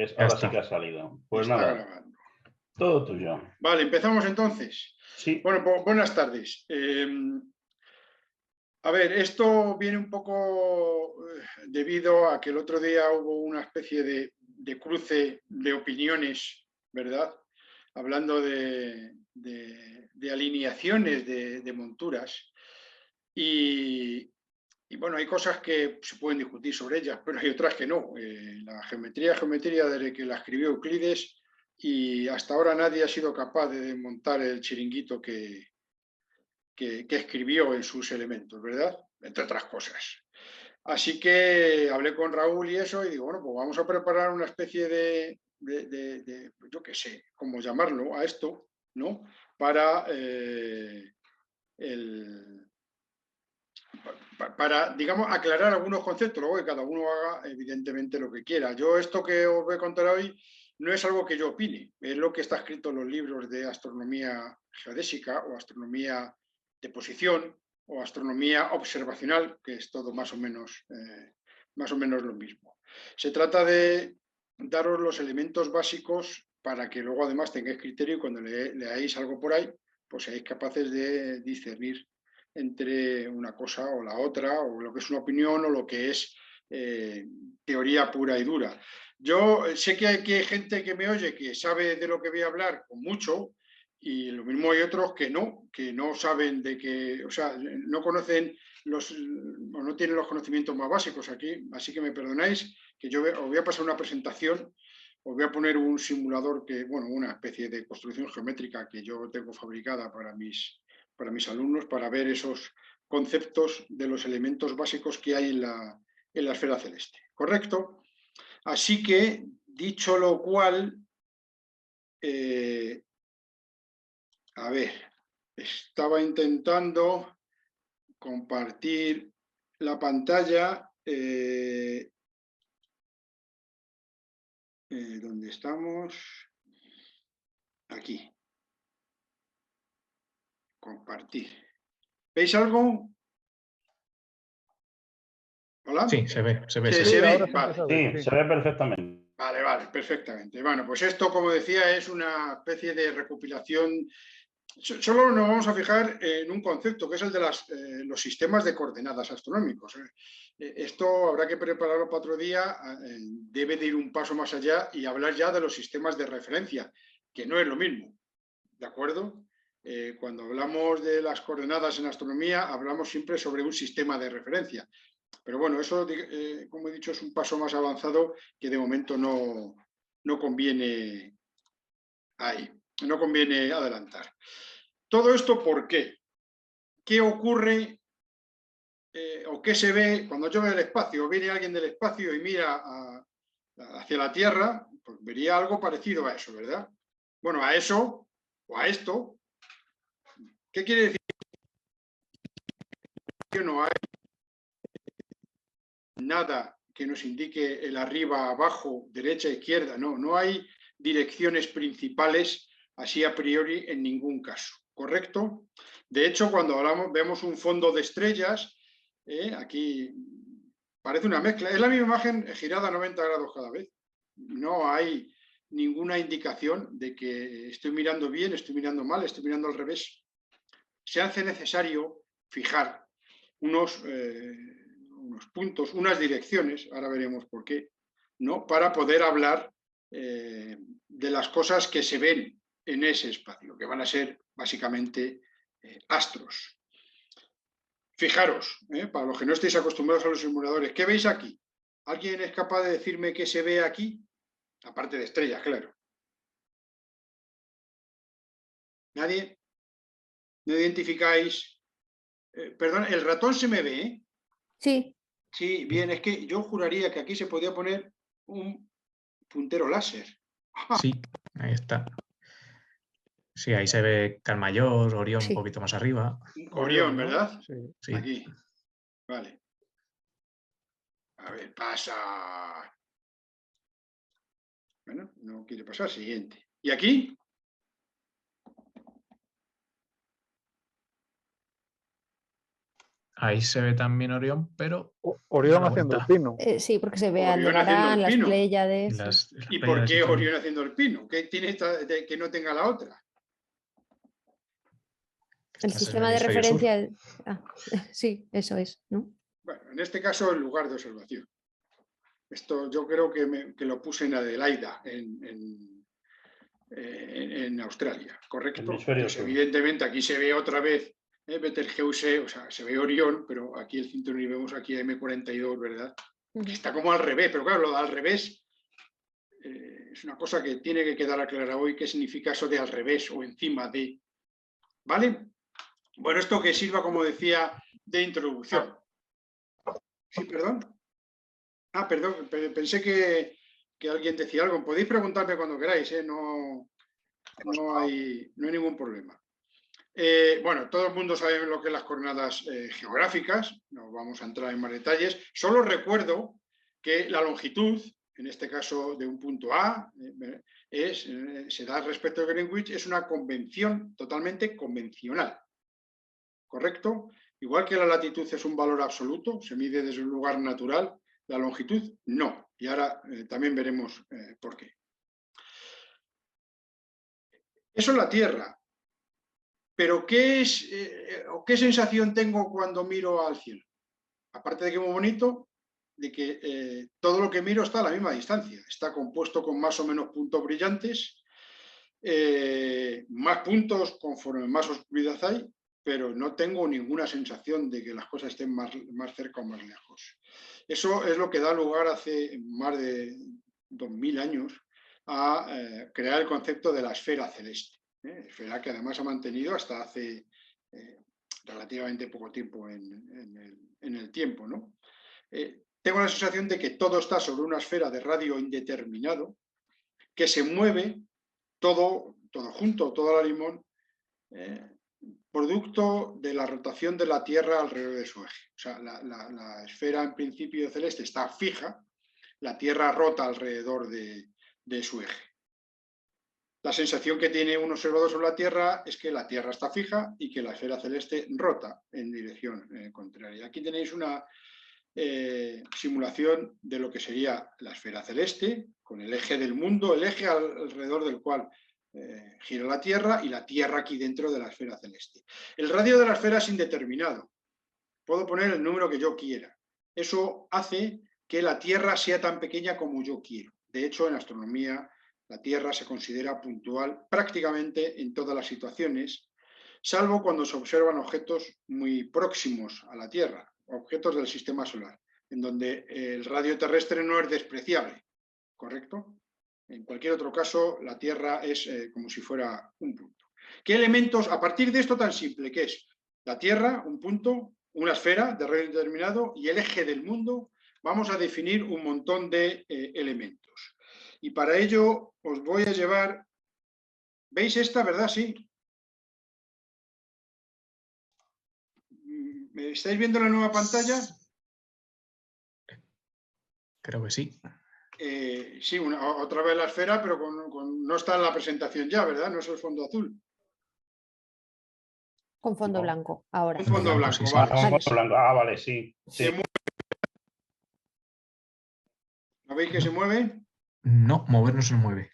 ¿Ves? Ya Ahora está. sí que ha salido. Pues Está nada, grabando. todo tuyo. Vale, empezamos entonces. Sí, Bueno, buenas tardes. A ver, esto viene un poco debido a que el otro día hubo una especie de cruce de opiniones, ¿verdad? Hablando de alineaciones de monturas. Y bueno, hay cosas que se pueden discutir sobre ellas, pero hay otras que no. La geometría, desde que la escribió Euclides, y hasta ahora nadie ha sido capaz de desmontar el chiringuito que escribió en sus elementos, ¿verdad? Entre otras cosas. Así que hablé con Raúl y eso, y digo, bueno, pues vamos a preparar una especie yo qué sé, cómo llamarlo a esto, ¿no? Para para, digamos, aclarar algunos conceptos, luego que cada uno haga evidentemente lo que quiera. Yo esto que os voy a contar hoy no es algo que yo opine, es lo que está escrito en los libros de astronomía geodésica o astronomía de posición o astronomía observacional, que es todo más o menos lo mismo. Se trata de daros los elementos básicos para que luego además tengáis criterio y cuando leáis algo por ahí, pues seáis capaces de discernir entre una cosa o la otra, o lo que es una opinión o lo que es teoría pura y dura. Yo sé que hay hay que me oye que sabe de lo que voy a hablar con mucho, y lo mismo hay otros que no saben de que, o sea, no conocen o no tienen los conocimientos más básicos aquí, así que me perdonáis que yo os voy a pasar una presentación, os voy a poner un simulador bueno, una especie de construcción geométrica que yo tengo fabricada para mis alumnos, para ver esos conceptos de los elementos básicos que hay en la esfera celeste. ¿Correcto? Así que, dicho lo cual, a ver, estaba intentando compartir la pantalla. ¿Dónde estamos? Aquí. Compartir. ¿Veis algo? ¿Hola? Sí, se ve. Se Sí, ve, ahora se vale. empieza a ver, sí, se ve perfectamente. Vale, perfectamente. Bueno, pues esto, como decía, es una especie de recopilación. Solo nos vamos a fijar en un concepto, que es el de los sistemas de coordenadas astronómicos. Esto habrá que prepararlo para otro día. Debe de ir un paso más allá y hablar ya de los sistemas de referencia, que no es lo mismo. ¿De acuerdo? Cuando hablamos de las coordenadas en astronomía, hablamos siempre sobre un sistema de referencia. Pero bueno, eso, como he dicho, es un paso más avanzado que de momento no conviene no conviene adelantar. ¿Todo esto por qué? ¿Qué ocurre o qué se ve cuando yo veo el espacio? Viene alguien del espacio y mira hacia la Tierra, pues vería algo parecido a eso, ¿verdad? Bueno, a eso o a esto, ¿qué quiere decir? Que no hay nada que nos indique el arriba, abajo, derecha, izquierda, no hay direcciones principales así a priori en ningún caso, ¿correcto? De hecho, cuando vemos un fondo de estrellas, aquí parece una mezcla, es la misma imagen girada a 90 grados cada vez, no hay ninguna indicación de que estoy mirando bien, estoy mirando mal, estoy mirando al revés. Se hace necesario fijar unos puntos, unas direcciones, ahora veremos por qué, ¿no? Para poder hablar de las cosas que se ven en ese espacio, que van a ser básicamente astros. Fijaros, para los que no estéis acostumbrados a los simuladores, ¿qué veis aquí? ¿Alguien es capaz de decirme qué se ve aquí? Aparte de estrellas, claro. ¿Nadie? ¿No identificáis? Perdón, el ratón se me ve, ¿eh? Sí. Sí, bien, es que yo juraría que aquí se podía poner un puntero láser. Sí, ahí está. Sí, ahí se ve Carmayor, Orión Sí. un poquito más arriba. Orión, ¿no? ¿verdad? Sí. Sí. Aquí. Vale. A ver, pasa. Bueno, no quiere pasar. Siguiente. ¿Y aquí? Ahí se ve también Orión, pero Orión da la haciendo el vuelta. pino. Sí, porque se ve Orión haciendo Aldebarán, el las pino. Pléyades. Las ¿Y por Pléyades qué todo. Orión haciendo el pino? ¿Qué tiene esta que no tenga la otra? El Estás en sistema de hemisferio sur. referencia. Sí, eso es, ¿no? Bueno, en este caso el lugar de observación. Esto yo creo que lo puse en Adelaida, en Australia, ¿correcto? Hemisferio Pues sur. evidentemente aquí se ve otra vez Betelgeuse, o sea, se ve Orión, pero aquí el cinturón y vemos aquí M42, ¿verdad? Que está como al revés, pero claro, lo de al revés es una cosa que tiene que quedar aclarada hoy, qué significa eso de al revés o encima de, ¿vale? Bueno, esto que sirva, como decía, de introducción. Sí, perdón. Perdón, pensé que alguien decía algo. Podéis preguntarme cuando queráis, no hay ningún problema. Bueno, todo el mundo sabe lo que son las coordenadas geográficas, no vamos a entrar en más detalles. Solo recuerdo que la longitud, en este caso de un punto A, se da respecto de Greenwich, es una convención totalmente convencional. ¿Correcto? Igual que la latitud es un valor absoluto, se mide desde un lugar natural, la longitud no. Y ahora también veremos por qué. Eso es la Tierra. Pero ¿qué sensación tengo cuando miro al cielo? Aparte de que es muy bonito, de que todo lo que miro está a la misma distancia. Está compuesto con más o menos puntos brillantes, más puntos conforme más oscuridad hay, pero no tengo ninguna sensación de que las cosas estén más cerca o más lejos. Eso es lo que da lugar hace más de 2000 años a crear el concepto de la esfera celeste. Esfera que además ha mantenido hasta hace relativamente poco tiempo en el tiempo, ¿no? Tengo la sensación de que todo está sobre una esfera de radio indeterminado, que se mueve todo junto, todo al limón, producto de la rotación de la Tierra alrededor de su eje. O sea, la esfera en principio celeste está fija, la Tierra rota alrededor de su eje. La sensación que tiene un observador sobre la Tierra es que la Tierra está fija y que la esfera celeste rota en dirección contraria. Aquí tenéis una simulación de lo que sería la esfera celeste, con el eje del mundo, el eje alrededor del cual gira la Tierra y la Tierra aquí dentro de la esfera celeste. El radio de la esfera es indeterminado. Puedo poner el número que yo quiera. Eso hace que la Tierra sea tan pequeña como yo quiero. De hecho, en astronomía, la Tierra se considera puntual prácticamente en todas las situaciones, salvo cuando se observan objetos muy próximos a la Tierra, objetos del sistema solar, en donde el radio terrestre no es despreciable, ¿correcto? En cualquier otro caso, la Tierra es como si fuera un punto. ¿Qué elementos, a partir de esto tan simple que es la Tierra, un punto, una esfera de radio indeterminado y el eje del mundo, vamos a definir un montón de elementos? Y para ello os voy a llevar... ¿Veis esta, verdad? Sí. ¿Me estáis viendo la nueva pantalla? Creo que sí. Sí, otra vez la esfera, pero no está en la presentación ya, ¿verdad? No es el fondo azul. Con fondo blanco, ahora. Un fondo blanco, sí, sí. vale. Vale, sí. Se mueve. ¿Lo veis que se mueve? No, mover no se mueve.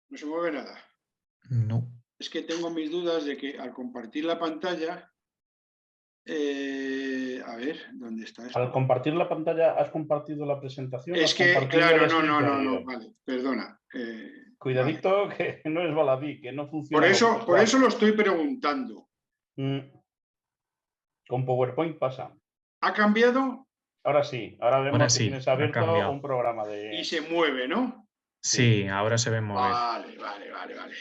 No se mueve nada. No. Es que tengo mis dudas de que al compartir la pantalla... a ver, ¿dónde está esto? Al compartir la pantalla, ¿has compartido la presentación? Es que, claro, no, vale, perdona. Cuidadito, vale. Que no es baladí, que no funciona. Por eso lo estoy preguntando. Con PowerPoint pasa. ¿Ha cambiado? Ahora sí, ahora vemos ahora que sí, tienes abierto un programa de... Y se mueve, ¿no? Sí, ahora se ve mover. Vale.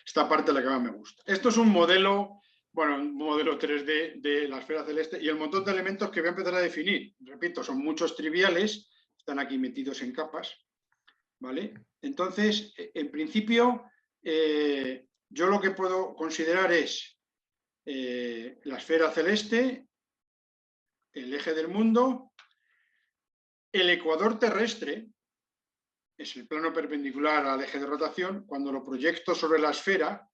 Esta parte es la que más me gusta. Esto es un modelo... Bueno, un modelo 3D de la esfera celeste y el montón de elementos que voy a empezar a definir. Repito, son muchos triviales, están aquí metidos en capas, ¿vale? Entonces, en principio, yo lo que puedo considerar es la esfera celeste, el eje del mundo, el ecuador terrestre, es el plano perpendicular al eje de rotación. Cuando lo proyecto sobre la esfera,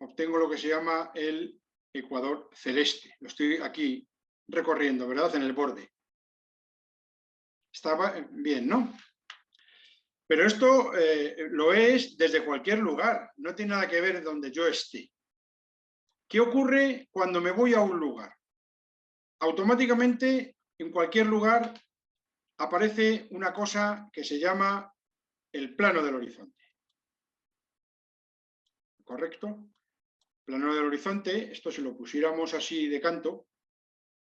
obtengo lo que se llama el ecuador celeste. Lo estoy aquí recorriendo, ¿verdad? En el borde. Estaba bien, ¿no? Pero esto lo es desde cualquier lugar. No tiene nada que ver donde yo esté. ¿Qué ocurre cuando me voy a un lugar? Automáticamente, en cualquier lugar, aparece una cosa que se llama el plano del horizonte. ¿Correcto? Plano del horizonte, esto si lo pusiéramos así de canto,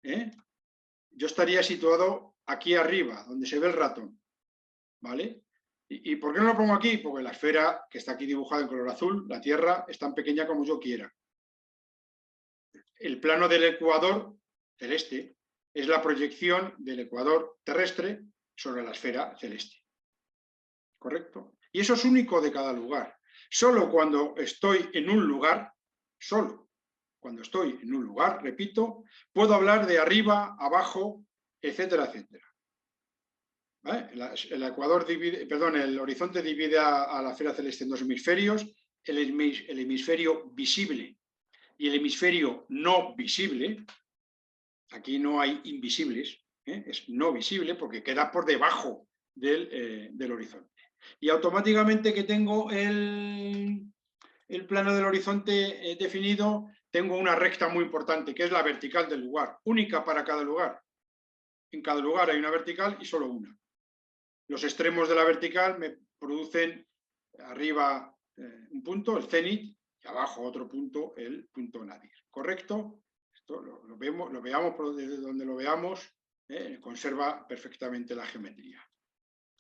yo estaría situado aquí arriba, donde se ve el ratón. ¿Vale? ¿Y por qué no lo pongo aquí? Porque la esfera que está aquí dibujada en color azul, la Tierra, es tan pequeña como yo quiera. El plano del ecuador celeste es la proyección del ecuador terrestre sobre la esfera celeste. ¿Correcto? Y eso es único de cada lugar. Solo cuando estoy en un lugar, repito, puedo hablar de arriba, abajo, etcétera, etcétera. ¿Vale? El horizonte divide a la esfera celeste en dos hemisferios, el hemisferio visible y el hemisferio no visible. Aquí no hay invisibles, es no visible porque queda por debajo del horizonte. Y automáticamente que tengo el plano del horizonte definido, tengo una recta muy importante, que es la vertical del lugar, única para cada lugar. En cada lugar hay una vertical y solo una. Los extremos de la vertical me producen arriba un punto, el cenit, y abajo otro punto, el punto nadir. ¿Correcto? Esto lo veamos desde donde lo veamos, conserva perfectamente la geometría.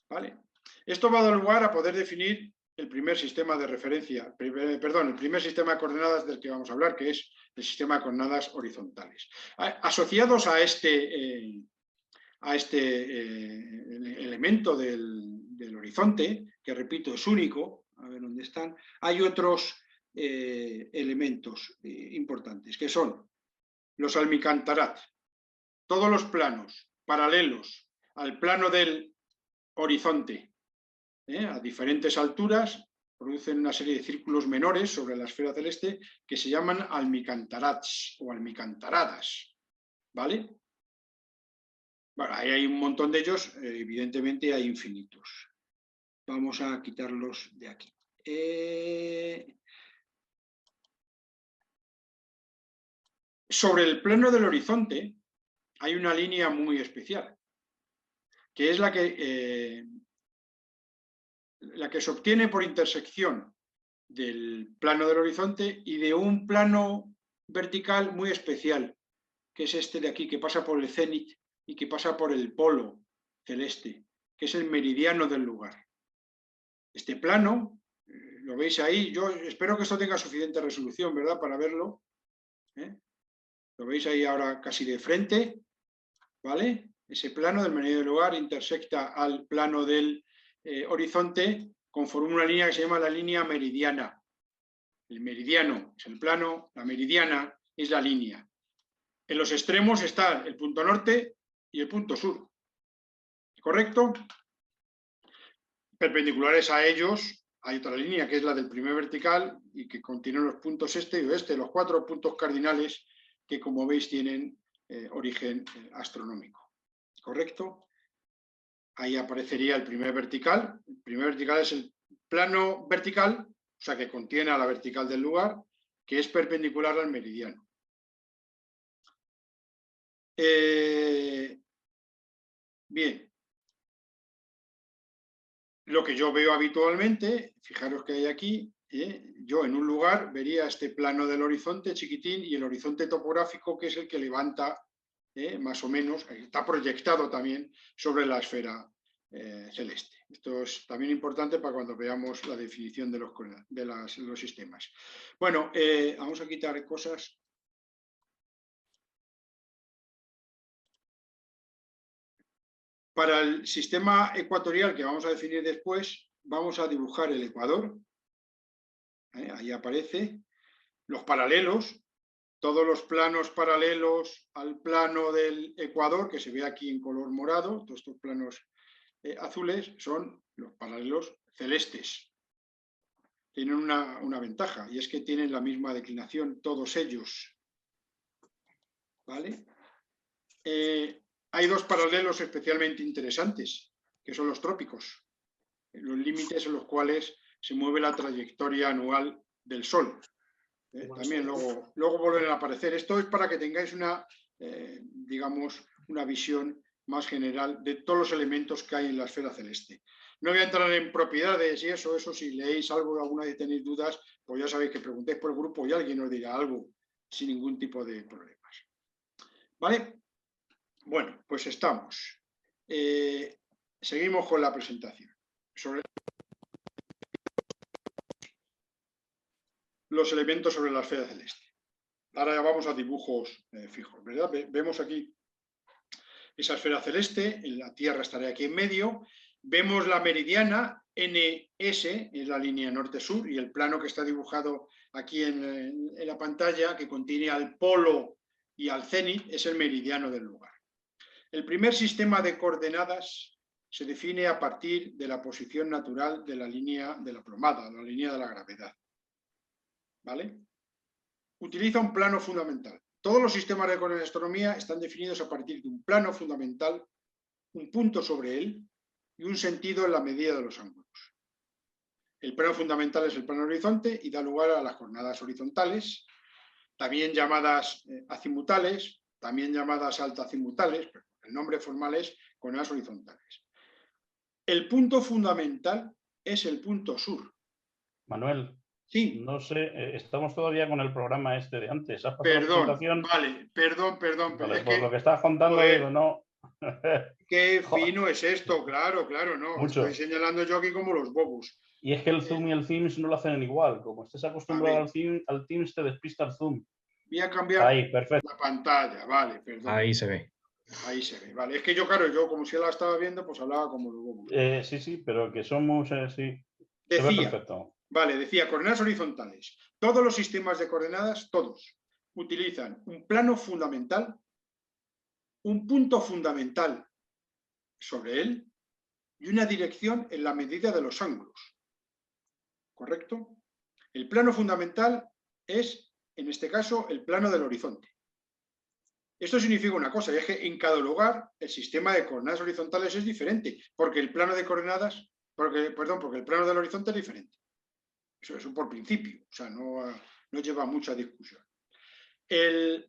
¿Vale? Esto va a dar lugar a poder definir el primer sistema de referencia, el primer sistema de coordenadas del que vamos a hablar, que es el sistema de coordenadas horizontales. Asociados a este elemento del horizonte, que repito es único, a ver dónde están, hay otros elementos importantes, que son los almicantarat, todos los planos paralelos al plano del horizonte, a diferentes alturas, producen una serie de círculos menores sobre la esfera celeste que se llaman almicantarats o almicantaradas, ¿vale? Bueno, ahí hay un montón de ellos, evidentemente hay infinitos. Vamos a quitarlos de aquí. Sobre el plano del horizonte hay una línea muy especial, que es la que se obtiene por intersección del plano del horizonte y de un plano vertical muy especial, que es este de aquí, que pasa por el cenit y que pasa por el polo celeste, que es el meridiano del lugar. Este plano, lo veis ahí, yo espero que esto tenga suficiente resolución, ¿verdad?, para verlo. Lo veis ahí ahora casi de frente, ¿vale? Ese plano del meridiano del lugar intersecta al plano del horizonte, conforma una línea que se llama la línea meridiana. El meridiano es el plano, la meridiana es la línea. En los extremos están el punto norte y el punto sur. ¿Correcto? Perpendiculares a ellos hay otra línea que es la del primer vertical y que contiene los puntos este y oeste, los 4 puntos cardinales que, como veis, tienen origen astronómico. ¿Correcto? Ahí aparecería el primer vertical. El primer vertical es el plano vertical, o sea, que contiene a la vertical del lugar, que es perpendicular al meridiano. Bien. Lo que yo veo habitualmente, fijaros que hay aquí, yo en un lugar vería este plano del horizonte chiquitín y el horizonte topográfico, que es el que levanta más o menos, está proyectado también sobre la esfera celeste. Esto es también importante para cuando veamos la definición de los sistemas. Bueno, vamos a quitar cosas. Para el sistema ecuatorial que vamos a definir después, vamos a dibujar el ecuador. Ahí aparece. Los paralelos, todos los planos paralelos al plano del ecuador, que se ve aquí en color morado, todos estos planos azules, son los paralelos celestes. Tienen una ventaja, y es que tienen la misma declinación todos ellos. ¿vale? Hay dos paralelos especialmente interesantes, que son los trópicos, los límites en los cuales se mueve la trayectoria anual del Sol. También luego vuelven a aparecer. Esto es para que tengáis una, digamos, una visión más general de todos los elementos que hay en la esfera celeste. No voy a entrar en propiedades y eso, si leéis algo, alguna vez tenéis dudas, pues ya sabéis que preguntéis por el grupo y alguien os dirá algo sin ningún tipo de problemas. ¿Vale? Bueno, pues estamos. Seguimos con la presentación. Sobre los elementos sobre la esfera celeste. Ahora ya vamos a dibujos fijos, ¿verdad? Vemos aquí esa esfera celeste, la Tierra estará aquí en medio. Vemos la meridiana NS, es la línea norte-sur, y el plano que está dibujado aquí en la pantalla, que contiene al polo y al cenit, es el meridiano del lugar. El primer sistema de coordenadas se define a partir de la posición natural de la línea de la plomada, la línea de la gravedad. ¿Vale? Utiliza un plano fundamental. Todos los sistemas de coordenadas de astronomía están definidos a partir de un plano fundamental, un punto sobre él y un sentido en la medida de los ángulos. El plano fundamental es el plano horizonte y da lugar a las coordenadas horizontales, también llamadas acimutales, también llamadas altacimutales, pero el nombre formal es coordenadas horizontales. El punto fundamental es el punto sur. Manuel, sí. No sé, estamos todavía con el programa este de antes. ¿Has pasado Perdón, la presentación? vale, perdón. Vale, Es por que, lo que estás contando, joder, digo, no. Qué fino es esto, claro, no. Mucho. Estoy señalando yo aquí como los bobos. Y es que el Zoom y el Teams no lo hacen igual. Como estés acostumbrado al Teams, te despista el Zoom. Voy a cambiar Ahí, perfecto. la pantalla, vale, perdón. Ahí se ve. Ahí se ve, vale. Es que yo, claro, como si la estaba viendo, pues hablaba como los bobos. Sí, pero que somos, sí. Decía, se ve perfecto. Vale, decía, coordenadas horizontales. Todos los sistemas de coordenadas, todos, utilizan un plano fundamental, un punto fundamental sobre él y una dirección en la medida de los ángulos. ¿Correcto? El plano fundamental es, en este caso, el plano del horizonte. Esto significa una cosa, y es que en cada lugar el sistema de coordenadas horizontales es diferente, porque el plano de coordenadas, porque el plano del horizonte es diferente. Eso por principio, o sea, no lleva mucha discusión.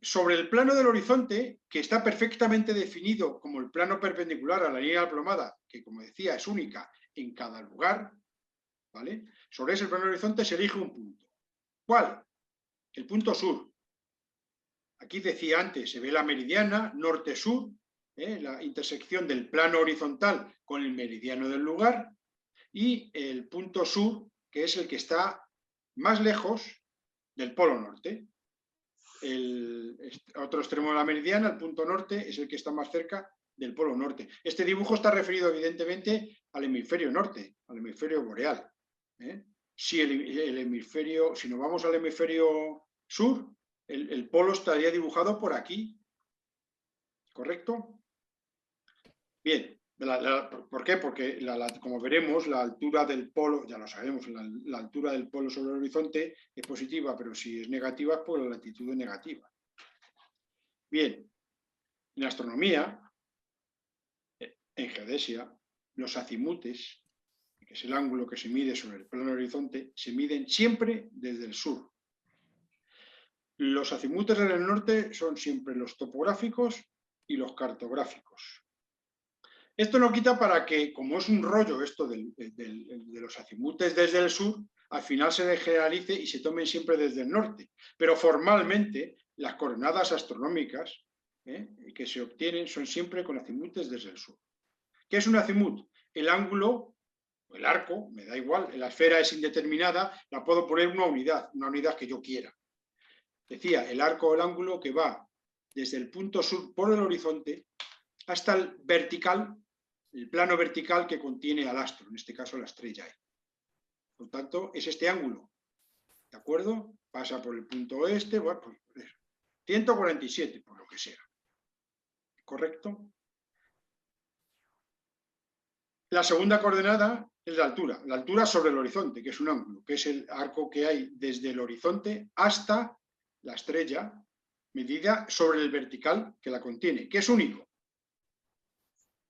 Sobre el plano del horizonte, que está perfectamente definido como el plano perpendicular a la línea de la plomada, que como decía es única en cada lugar, ¿vale? Sobre ese plano del horizonte se elige un punto. ¿Cuál? El punto sur. Aquí decía antes, se ve la meridiana norte-sur, la intersección del plano horizontal con el meridiano del lugar, y el punto sur, que es el que está más lejos del polo norte. El otro extremo de la meridiana, el punto norte, es el que está más cerca del polo norte. Este dibujo está referido evidentemente al hemisferio norte, al hemisferio boreal. Si nos vamos al hemisferio sur, el polo estaría dibujado por aquí. ¿Correcto? Bien. ¿Por qué? Porque, como veremos, la altura del polo, ya lo sabemos, la altura del polo sobre el horizonte es positiva, pero si es negativa, pues la latitud es negativa. Bien, en astronomía, en geodesia, los acimutes, que es el ángulo que se mide sobre el plano del horizonte, se miden siempre desde el sur. Los acimutes en el norte son siempre los topográficos y los cartográficos. Esto no quita para que, como es un rollo esto de los acimutes desde el sur, al final se generalice y se tomen siempre desde el norte. Pero formalmente, las coordenadas astronómicas que se obtienen son siempre con acimutes desde el sur. ¿Qué es un acimut? El ángulo, el arco, me da igual, la esfera es indeterminada, la puedo poner una unidad que yo quiera. Decía, el arco o el ángulo que va desde el punto sur por el horizonte hasta el vertical, el plano vertical que contiene al astro, en este caso la estrella E. Por tanto, es este ángulo. ¿De acuerdo? Pasa por el punto oeste, bueno, pues 147, por lo que sea. ¿Correcto? La segunda coordenada es la altura sobre el horizonte, que es un ángulo, que es el arco que hay desde el horizonte hasta la estrella medida sobre el vertical que la contiene, que es único.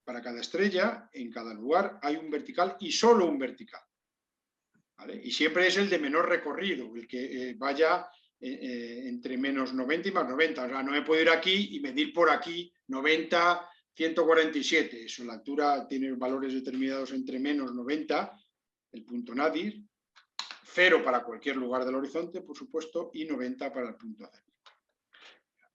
Para cada estrella, en cada lugar, hay un vertical y solo un vertical. ¿Vale? Y siempre es el de menor recorrido, el que vaya entre menos 90 y más 90. O sea, no me puedo ir aquí y medir por aquí 90, 147. Eso, la altura tiene valores determinados entre menos 90, el punto nadir, 0 para cualquier lugar del horizonte, por supuesto, y 90 para el punto cero.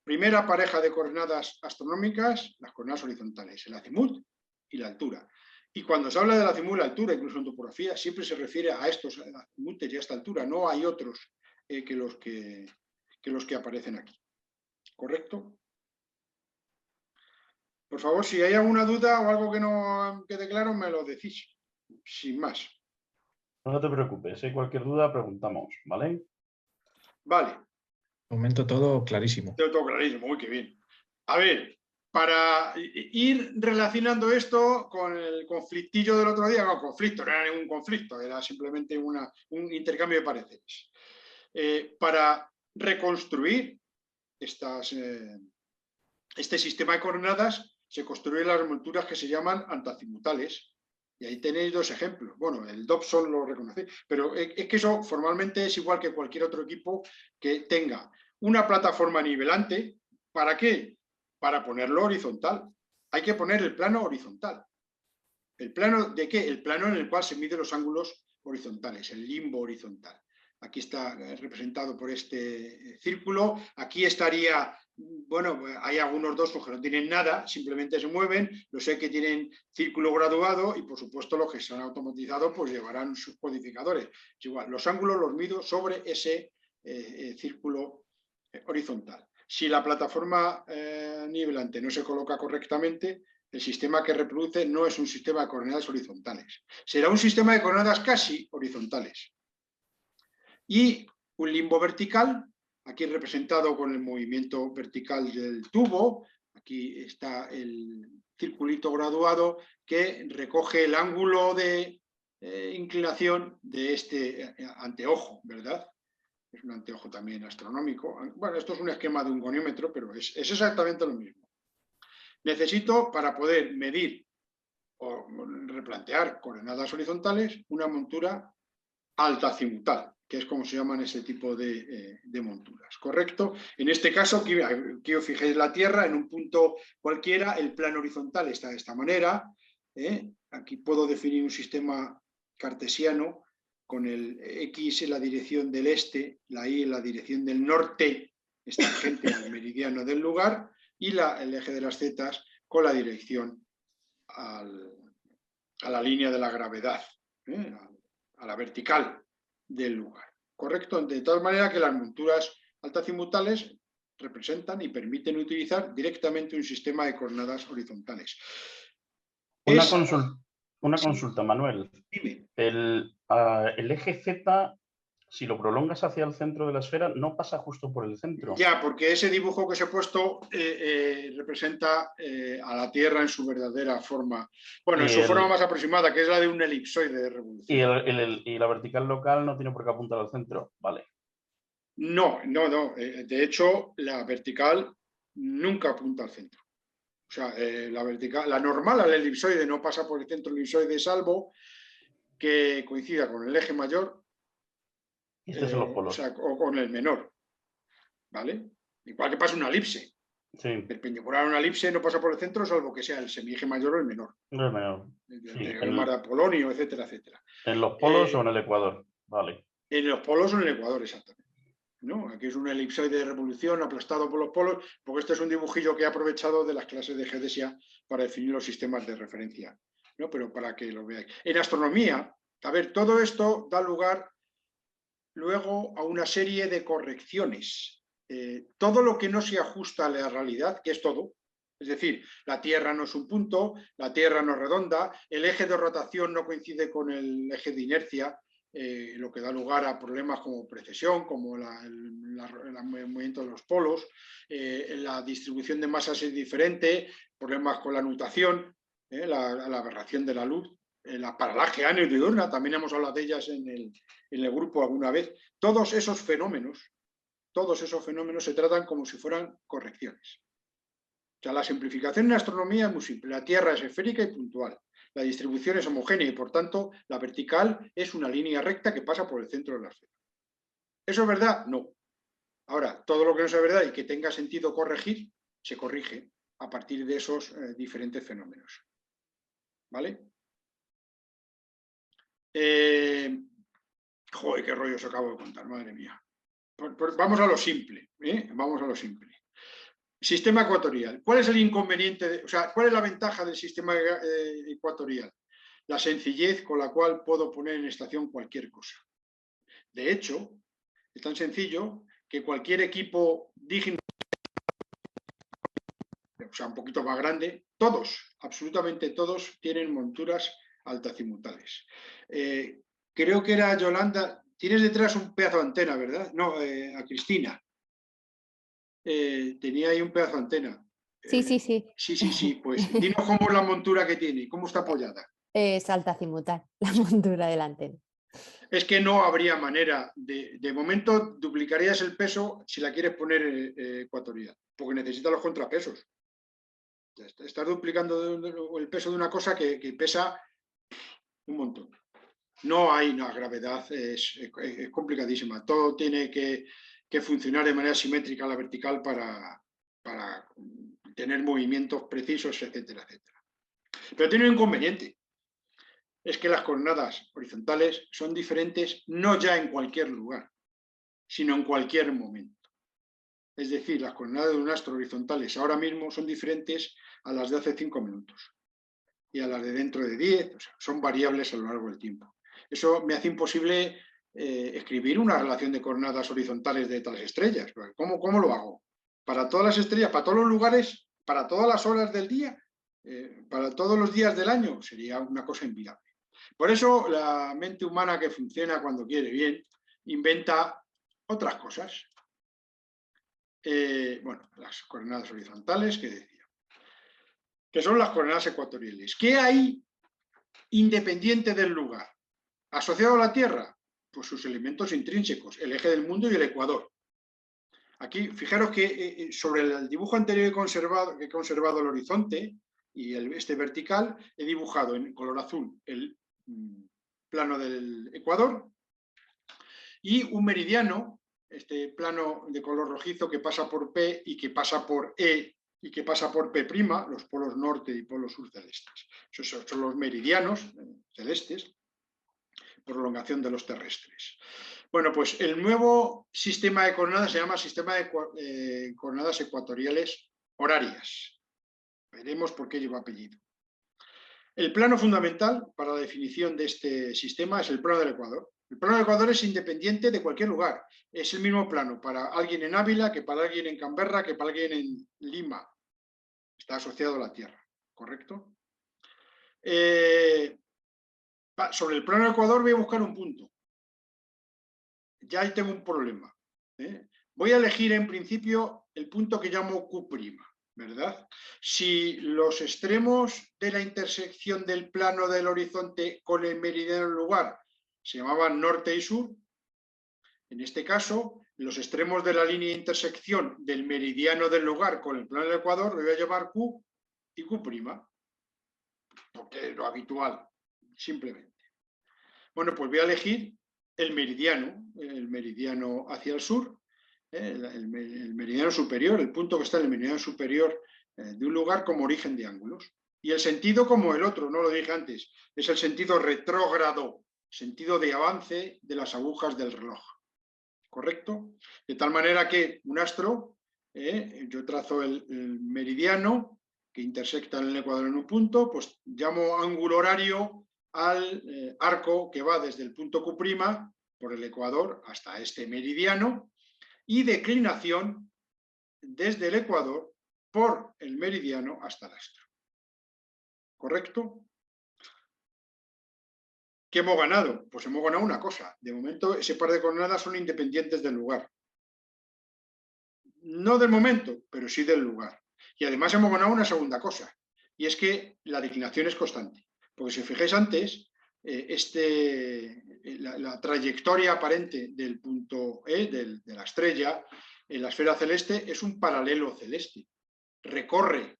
Primera pareja de coordenadas astronómicas, las coordenadas horizontales, el azimut y la altura. Y cuando se habla del azimut y la altura, incluso en topografía, siempre se refiere a estos azimutes y a esta altura. No hay otros que los que aparecen aquí. ¿Correcto? Por favor, si hay alguna duda o algo que no quede claro, me lo decís. Sin más. No te preocupes, si hay cualquier duda, preguntamos, ¿vale? Vale. De momento todo clarísimo. Todo clarísimo, muy que bien. A ver, para ir relacionando esto con el conflictillo del otro día, no, conflicto, no era ningún conflicto, era simplemente un intercambio de pareceres. Para reconstruir este sistema de coordenadas, se construyen las monturas que se llaman antazimutales. Y ahí tenéis dos ejemplos. Bueno, el Dobson lo reconoce, pero es que eso formalmente es igual que cualquier otro equipo que tenga una plataforma nivelante. ¿Para qué? Para ponerlo horizontal. Hay que poner el plano horizontal. ¿El plano de qué? El plano en el cual se miden los ángulos horizontales, el limbo horizontal. Aquí está representado por este círculo. Aquí estaría, bueno, hay algunos dos que no tienen nada, simplemente se mueven. Los que tienen círculo graduado y, por supuesto, los que se han automatizado, pues llevarán sus codificadores. Es igual, los ángulos los mido sobre ese círculo horizontal. Si la plataforma nivelante no se coloca correctamente, el sistema que reproduce no es un sistema de coordenadas horizontales. Será un sistema de coordenadas casi horizontales. Y un limbo vertical, aquí representado con el movimiento vertical del tubo. Aquí está el circulito graduado que recoge el ángulo de inclinación de este anteojo, ¿verdad? Es un anteojo también astronómico. Bueno, esto es un esquema de un goniómetro, pero es exactamente lo mismo. Necesito, para poder medir o replantear coordenadas horizontales, una montura altazimutal, que es como se llaman ese tipo de monturas, ¿correcto? En este caso, aquí os fijéis la Tierra, en un punto cualquiera, el plano horizontal está de esta manera. Aquí puedo definir un sistema cartesiano con el X en la dirección del este, la Y en la dirección del norte, es tangente al meridiano del lugar, y el eje de las zetas con la dirección a la línea de la gravedad, a la vertical del lugar. ¿Correcto? De tal manera que las monturas altazimutales representan y permiten utilizar directamente un sistema de coordenadas horizontales. Una consulta, Manuel. Dime. El eje Z, si lo prolongas hacia el centro de la esfera, no pasa justo por el centro. Ya, porque ese dibujo que os he puesto representa a la Tierra en su verdadera forma. Bueno, en su forma más aproximada, que es la de un elipsoide de revolución. Y la vertical local no tiene por qué apuntar al centro. Vale. No. De hecho, la vertical nunca apunta al centro. O sea, la vertical, la normal al elipsoide no pasa por el centro del elipsoide, salvo que coincida con el eje mayor. Y estos son los polos. O con el menor. ¿Vale? Igual que pasa una elipse. Sí. Perpendicular a una elipse no pasa por el centro, salvo que sea el semieje mayor o el menor. El menor. El mar de Apolonio, etcétera, etcétera. ¿En los polos o en el ecuador? Vale. En los polos o en el ecuador, exactamente. ¿No? Aquí es un elipsoide de revolución aplastado por los polos, porque este es un dibujillo que he aprovechado de las clases de geodesia para definir los sistemas de referencia, ¿no? Pero para que lo veáis. En astronomía, a ver, todo esto da lugar luego a una serie de correcciones. Todo lo que no se ajusta a la realidad, que es todo, es decir, la Tierra no es un punto, la Tierra no es redonda, el eje de rotación no coincide con el eje de inercia, lo que da lugar a problemas como precesión, como el movimiento de los polos, la distribución de masas es diferente, problemas con la nutación, la aberración de la luz, la paralaje aneo diurna, también hemos hablado de ellas en el grupo alguna vez. Todos esos fenómenos todos esos fenómenos se tratan como si fueran correcciones. O sea, la simplificación en astronomía es muy simple. La Tierra es esférica y puntual. La distribución es homogénea y, por tanto, la vertical es una línea recta que pasa por el centro de la esfera. ¿Eso es verdad? No. Ahora, todo lo que no sea verdad y que tenga sentido corregir, se corrige a partir de esos diferentes fenómenos. ¿Vale? Joder, qué rollo os acabo de contar, madre mía. Vamos a lo simple, ¿eh? Vamos a lo simple. Sistema ecuatorial. ¿Cuál es el inconveniente? O sea, ¿cuál es la ventaja del sistema ecuatorial? La sencillez con la cual puedo poner en estación cualquier cosa. De hecho, es tan sencillo que cualquier equipo digno, o sea, un poquito más grande, todos, absolutamente todos, tienen monturas altazimutales. Creo que era Yolanda, tienes detrás un pedazo de antena, ¿verdad? No, a Cristina. Tenía ahí un pedazo de antena. Sí, sí, sí. Sí, pues dinos cómo es la montura que tiene, cómo está apoyada. Es altazimutal, la montura del antena. Es que no habría manera, de momento duplicarías el peso si la quieres poner ecuatorial, porque necesita los contrapesos. Estás duplicando el peso de una cosa que pesa un montón. No hay una gravedad, es complicadísima. Todo tiene que funcionar de manera simétrica a la vertical para tener movimientos precisos, etcétera, etcétera. Pero tiene un inconveniente. Es que las coordenadas horizontales son diferentes no ya en cualquier lugar, sino en cualquier momento. Es decir, las coordenadas de un astro horizontales ahora mismo son diferentes a las de hace 5 minutos y a las de dentro de 10, o sea, son variables a lo largo del tiempo. Eso me hace imposible escribir una relación de coordenadas horizontales de tales estrellas. ¿Cómo lo hago? Para todas las estrellas, para todos los lugares, para todas las horas del día, para todos los días del año, sería una cosa inviable. Por eso la mente humana, que funciona cuando quiere bien, inventa otras cosas. Bueno, las coordenadas horizontales, que decía, que son las coordenadas ecuatoriales. ¿Qué hay independiente del lugar? ¿Asociado a la Tierra? Pues sus elementos intrínsecos, el eje del mundo y el ecuador. Aquí, fijaros que sobre el dibujo anterior que he conservado el horizonte y este vertical, he dibujado en color azul el plano del ecuador y un meridiano, este plano de color rojizo que pasa por P y que pasa por E y que pasa por P', los polos norte y polos sur celestes. Esos son los meridianos celestes, prolongación de los terrestres. Bueno, pues el nuevo sistema de coordenadas se llama sistema de coordenadas ecuatoriales horarias. Veremos por qué lleva apellido. El plano fundamental para la definición de este sistema es el plano del Ecuador. El plano del Ecuador es independiente de cualquier lugar. Es el mismo plano para alguien en Ávila, que para alguien en Canberra, que para alguien en Lima. Está asociado a la Tierra, ¿correcto? Sobre el plano del Ecuador voy a buscar un punto. Ya ahí tengo un problema. Voy a elegir en principio el punto que llamo Q', ¿verdad? Si los extremos de la intersección del plano del horizonte con el meridiano del lugar se llamaban norte y sur, en este caso, los extremos de la línea de intersección del meridiano del lugar con el plano del Ecuador lo voy a llamar Q y Q', porque es lo habitual, simplemente. Bueno, pues voy a elegir el meridiano hacia el sur, el meridiano superior, el punto que está en el meridiano superior de un lugar como origen de ángulos. Y el sentido como el otro, no lo dije antes, es el sentido retrógrado, sentido de avance de las agujas del reloj. ¿Correcto? De tal manera que un astro, yo trazo el meridiano que intersecta en el Ecuador en un punto, pues llamo ángulo horario al arco que va desde el punto Q' por el Ecuador hasta este meridiano y declinación desde el Ecuador por el meridiano hasta el astro. ¿Correcto? ¿Qué hemos ganado? Pues hemos ganado una cosa. De momento, ese par de coordenadas son independientes del lugar. No del momento, pero sí del lugar. Y además hemos ganado una segunda cosa, y es que la declinación es constante. Porque si os fijáis antes, la trayectoria aparente del punto E, de la estrella, en la esfera celeste, es un paralelo celeste. Recorre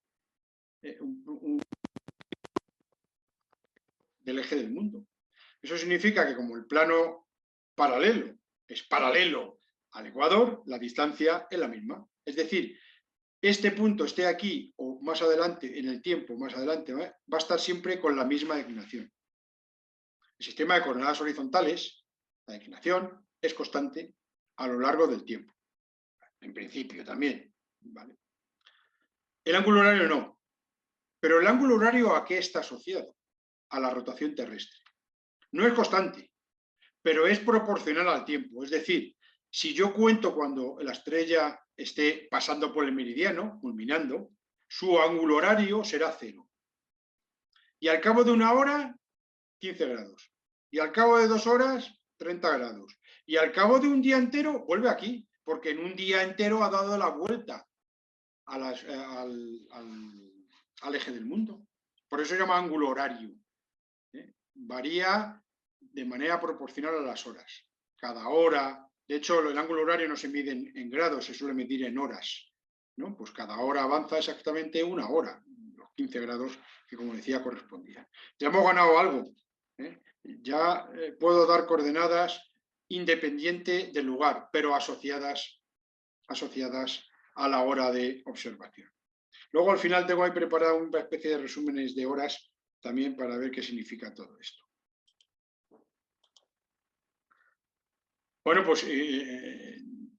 del eje del mundo. Eso significa que como el plano paralelo es paralelo al ecuador, la distancia es la misma. Es decir, este punto esté aquí o más adelante en el tiempo, más adelante, va a estar siempre con la misma declinación. El sistema de coordenadas horizontales, la declinación, es constante a lo largo del tiempo. En principio también. ¿Vale? El ángulo horario no. Pero el ángulo horario, ¿a qué está asociado? A la rotación terrestre. No es constante, pero es proporcional al tiempo. Es decir, si yo cuento cuando la estrella esté pasando por el meridiano, culminando, su ángulo horario será 0. Y al cabo de 1 hora, 15 grados. Y al cabo de 2 horas, 30 grados. Y al cabo de un día entero, vuelve aquí, porque en un día entero ha dado la vuelta al eje del mundo. Por eso se llama ángulo horario. Varía de manera proporcional a las horas. Cada hora, de hecho, el ángulo horario no se mide en grados, se suele medir en horas, ¿no? Pues cada hora avanza exactamente 1 hora, los 15 grados que, como decía, correspondían. Ya hemos ganado algo. Ya puedo dar coordenadas independiente del lugar, pero asociadas a la hora de observación. Luego, al final, tengo ahí preparado una especie de resúmenes de horas también para ver qué significa todo esto. Bueno, pues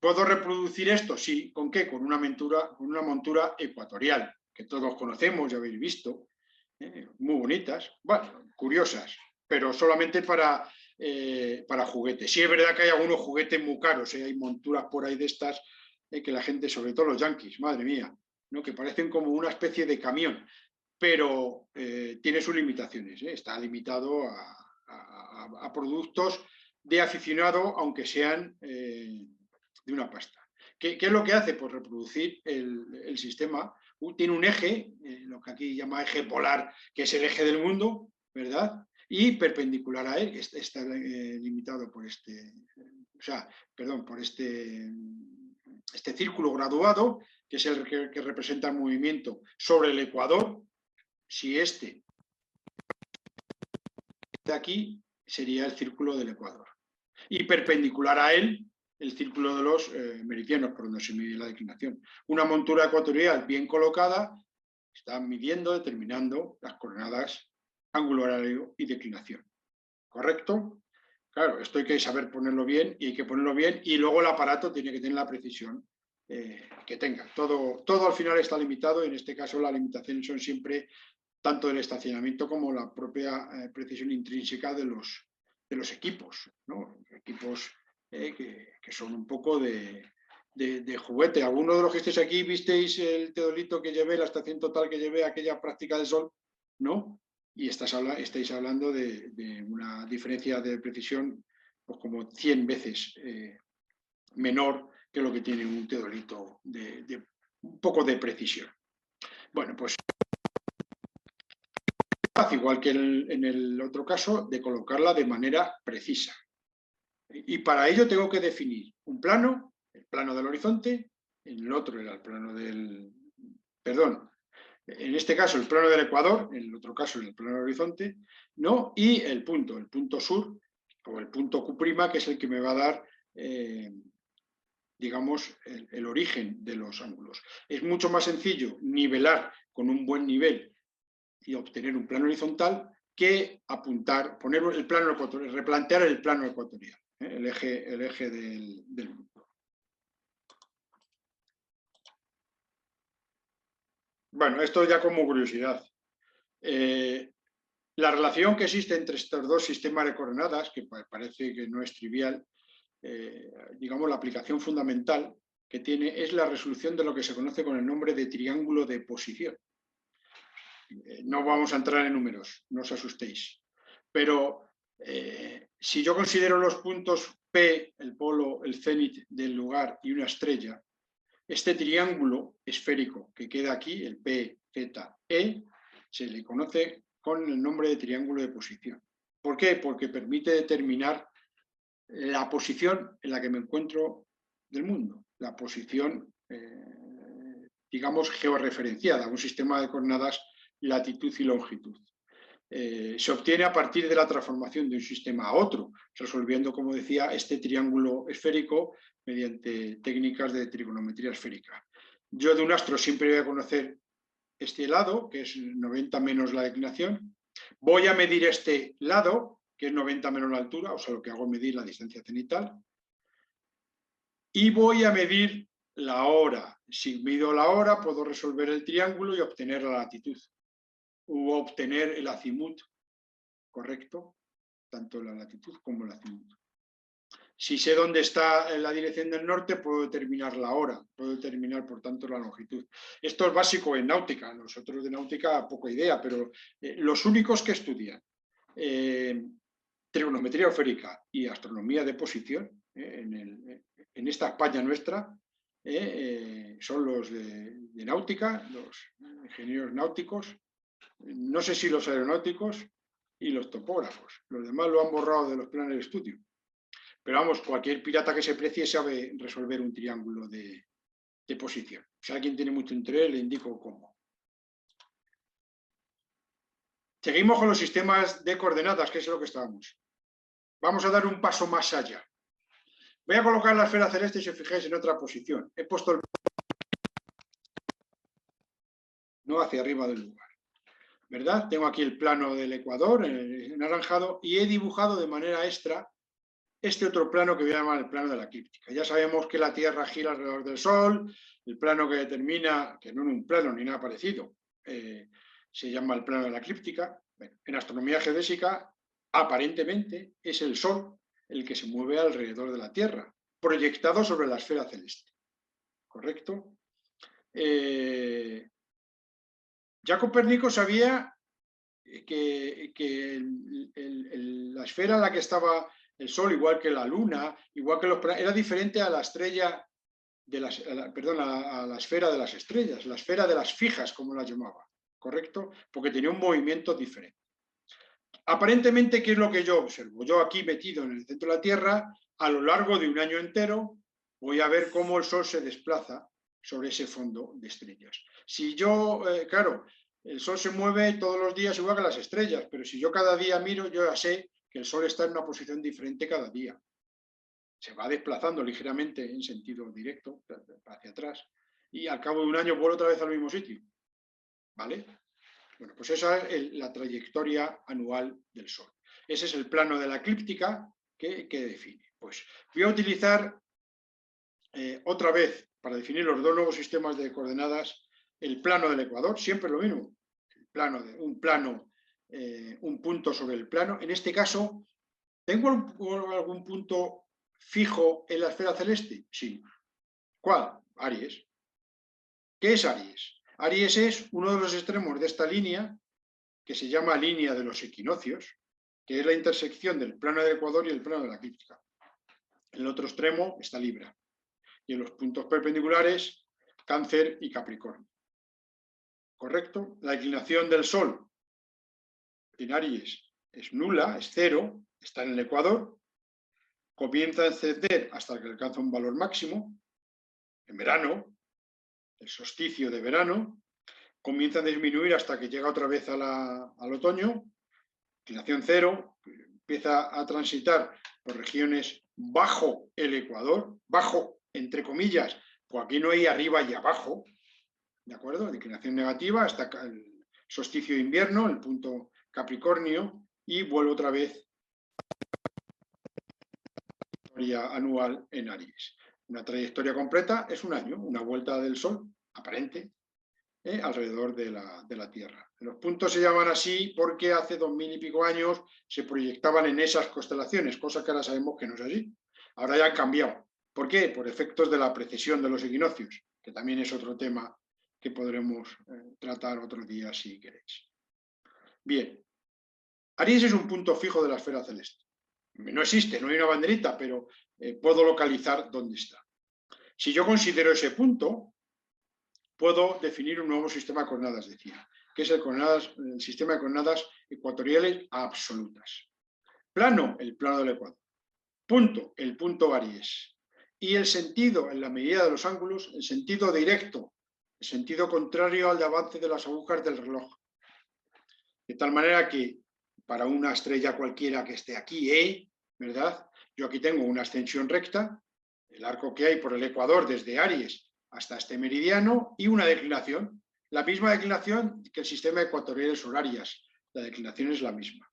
¿puedo reproducir esto? Sí. ¿Con qué? Con una montura ecuatorial, que todos conocemos, ya habéis visto, muy bonitas, bueno, curiosas, pero solamente para juguetes. Sí es verdad que hay algunos juguetes muy caros, hay monturas por ahí de estas que la gente, sobre todo los yanquis, madre mía, ¿no? Que parecen como una especie de camión, pero tiene sus limitaciones, está limitado a productos de aficionado, aunque sean de una pasta. ¿Qué es lo que hace? Pues reproducir el sistema. Tiene un eje, lo que aquí llama eje polar, que es el eje del mundo, ¿verdad? Y perpendicular a él, que está limitado por por este círculo graduado, que es el que representa el movimiento sobre el ecuador. Si este de aquí sería el círculo del ecuador. Y perpendicular a él, el círculo de los meridianos, por donde se mide la declinación. Una montura ecuatorial bien colocada está midiendo, determinando las coordenadas ángulo horario y declinación. ¿Correcto? Claro, esto hay que saber ponerlo bien y hay que ponerlo bien y luego el aparato tiene que tener la precisión que tenga. Todo al final está limitado y en este caso las limitaciones son siempre tanto del estacionamiento como la propia precisión intrínseca de los equipos, ¿no? Equipos que son un poco de juguete. Algunos de los que estéis aquí visteis el teodolito que llevé, la estación total que llevé, aquella práctica del sol, ¿no? Y estáis hablando de una diferencia de precisión pues como 100 veces menor que lo que tiene un teodolito de un poco de precisión. Bueno, pues igual que en el otro caso, de colocarla de manera precisa. Y para ello tengo que definir un plano, el plano del horizonte, en el otro era el plano del... Perdón, en este caso el plano del ecuador, en el otro caso el plano del horizonte, ¿no? Y el punto sur, o el punto Q', que es el que me va a dar, digamos, el origen de los ángulos. Es mucho más sencillo nivelar con un buen nivel y obtener un plano horizontal que apuntar, poner el plano ecuatorial, replantear el plano ecuatorial, el eje del mundo. Bueno, esto ya como curiosidad. La relación que existe entre estos dos sistemas de coordenadas, que parece que no es trivial, digamos, la aplicación fundamental que tiene es la resolución de lo que se conoce con el nombre de triángulo de posición. No vamos a entrar en números, no os asustéis. Pero si yo considero los puntos P, el polo, el cénit del lugar y una estrella, este triángulo esférico que queda aquí, el P, Z, E, se le conoce con el nombre de triángulo de posición. ¿Por qué? Porque permite determinar la posición en la que me encuentro del mundo, la posición, digamos, georreferenciada, un sistema de coordenadas latitud y longitud. Se obtiene a partir de la transformación de un sistema a otro, resolviendo, como decía, este triángulo esférico mediante técnicas de trigonometría esférica. Yo de un astro siempre voy a conocer este lado, que es 90 menos la declinación. Voy a medir este lado, que es 90 menos la altura, o sea, lo que hago es medir la distancia cenital. Y voy a medir la hora. Si mido la hora, puedo resolver el triángulo y obtener la latitud. O obtener el azimut correcto, tanto la latitud como el azimut. Si sé dónde está la dirección del norte, puedo determinar la hora, puedo determinar, por tanto, la longitud. Esto es básico en náutica. Nosotros de náutica poca idea, pero los únicos que estudian trigonometría esférica y astronomía de posición en esta España nuestra son los de náutica, los ingenieros náuticos, no sé si los aeronáuticos y los topógrafos. Los demás lo han borrado de los planes de estudio. Pero vamos, cualquier pirata que se precie sabe resolver un triángulo de posición. Si alguien tiene mucho interés, le indico cómo. Seguimos con los sistemas de coordenadas, que es lo que estábamos. Vamos a dar un paso más allá. Voy a colocar la esfera celeste, si os fijáis, en otra posición. He puesto el... no hacia arriba del lugar, ¿verdad? Tengo aquí el plano del ecuador, anaranjado, y he dibujado de manera extra este otro plano que voy a llamar el plano de la eclíptica. Ya sabemos que la Tierra gira alrededor del Sol, el plano que determina, que no es un plano ni nada parecido, se llama el plano de la eclíptica. Bueno, en astronomía geodésica, aparentemente, es el Sol el que se mueve alrededor de la Tierra, proyectado sobre la esfera celeste. ¿Correcto? Ya Copérnico sabía que la esfera en la que estaba el Sol, igual que la Luna, igual que era diferente a la estrella, a la esfera de las estrellas, la esfera de las fijas, como la llamaba, ¿correcto? Porque tenía un movimiento diferente. Aparentemente, ¿qué es lo que yo observo? Yo aquí metido en el centro de la Tierra, a lo largo de un año entero, voy a ver cómo el Sol se desplaza sobre ese fondo de estrellas. Si yo, claro, el Sol se mueve todos los días igual que las estrellas, pero si yo cada día miro, yo ya sé que el Sol está en una posición diferente cada día. Se va desplazando ligeramente en sentido directo, hacia atrás, y al cabo de un año vuelve otra vez al mismo sitio. ¿Vale? Bueno, pues esa es la trayectoria anual del Sol. Ese es el plano de la eclíptica que define. Pues voy a utilizar otra vez, para definir los dos nuevos sistemas de coordenadas, el plano del ecuador, siempre lo mismo. Un punto sobre el plano. En este caso, ¿tengo algún punto fijo en la esfera celeste? Sí. ¿Cuál? Aries. ¿Qué es Aries? Aries es uno de los extremos de esta línea, que se llama línea de los equinoccios, que es la intersección del plano del ecuador y el plano de la eclíptica. En el otro extremo está Libra. Y en los puntos perpendiculares, Cáncer y Capricornio. ¿Correcto? La inclinación del Sol en Aries es nula, es cero, está en el ecuador, comienza a ascender hasta que alcanza un valor máximo, en verano, el solsticio de verano, comienza a disminuir hasta que llega otra vez al otoño, inclinación cero, empieza a transitar por regiones bajo el ecuador, bajo, entre comillas, pues aquí no hay arriba y abajo, ¿de acuerdo? Declinación negativa hasta el solsticio de invierno, el punto Capricornio, y vuelve otra vez a la anual en Aries. Una trayectoria completa es un año, una vuelta del Sol, aparente, alrededor de la Tierra. Los puntos se llaman así porque hace 2000 y pico años se proyectaban en esas constelaciones, cosa que ahora sabemos que no es así. Ahora ya han cambiado. ¿Por qué? Por efectos de la precesión de los equinoccios, que también es otro tema que podremos tratar otro día si queréis. Bien, Aries es un punto fijo de la esfera celeste. No existe, no hay una banderita, pero puedo localizar dónde está. Si yo considero ese punto, puedo definir un nuevo sistema de coordenadas, decía, que es el sistema de coordenadas ecuatoriales absolutas. Plano, el plano del ecuador. Punto, el punto Aries. Y el sentido, en la medida de los ángulos, el sentido directo, el sentido contrario al de avance de las agujas del reloj. De tal manera que para una estrella cualquiera que esté aquí, ¿verdad? Yo aquí tengo una extensión recta, el arco que hay por el ecuador desde Aries hasta este meridiano y una declinación. La misma declinación que el sistema de ecuatoriales horarias. La declinación es la misma.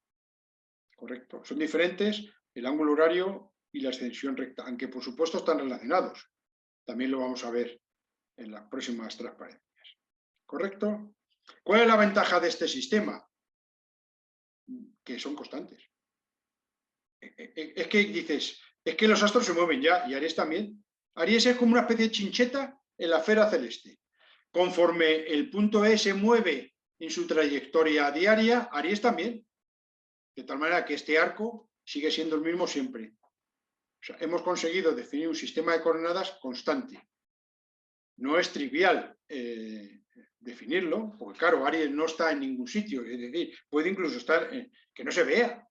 ¿Correcto? Son diferentes el ángulo horario y la extensión recta, aunque por supuesto están relacionados. También lo vamos a ver en las próximas transparencias. ¿Correcto? ¿Cuál es la ventaja de este sistema? Que son constantes. Es que dices, es que los astros se mueven ya, y Aries también. Aries es como una especie de chincheta en la esfera celeste. Conforme el punto E se mueve en su trayectoria diaria, Aries también. De tal manera que este arco sigue siendo el mismo siempre. O sea, hemos conseguido definir un sistema de coordenadas constante. No es trivial definirlo, porque claro, Aries no está en ningún sitio, es decir, puede incluso estar, que no se vea,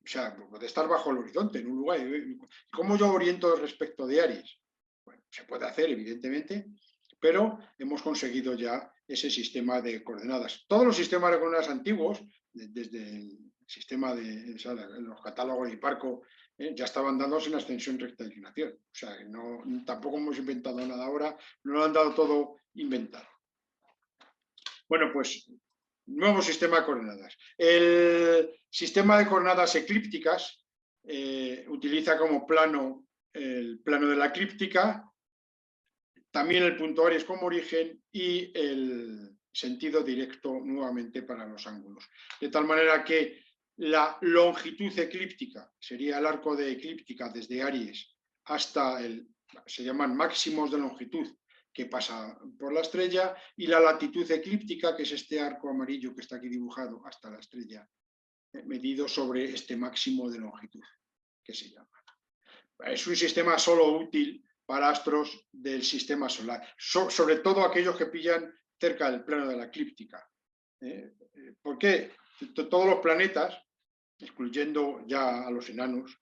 o sea, puede estar bajo el horizonte, en un lugar. ¿Cómo yo oriento respecto de Aries? Bueno, se puede hacer, evidentemente, pero hemos conseguido ya ese sistema de coordenadas. Todos los sistemas de coordenadas antiguos, desde el sistema de los catálogos de Hiparco, ya estaban dándose en ascensión recta de inclinación. O sea, no, tampoco hemos inventado nada ahora, no lo han dado todo inventado. Bueno, pues, nuevo sistema de coordenadas. El sistema de coordenadas eclípticas utiliza como plano el plano de la eclíptica, también el punto Aries como origen y el sentido directo nuevamente para los ángulos. De tal manera que la longitud eclíptica sería el arco de eclíptica desde Aries hasta se llaman máximos de longitud que pasa por la estrella, y la latitud eclíptica, que es este arco amarillo que está aquí dibujado hasta la estrella, medido sobre este máximo de longitud, que se llama. Es un sistema solo útil para astros del sistema solar, sobre todo aquellos que pillan cerca del plano de la eclíptica. ¿Por qué? Todos los planetas, excluyendo ya a los enanos,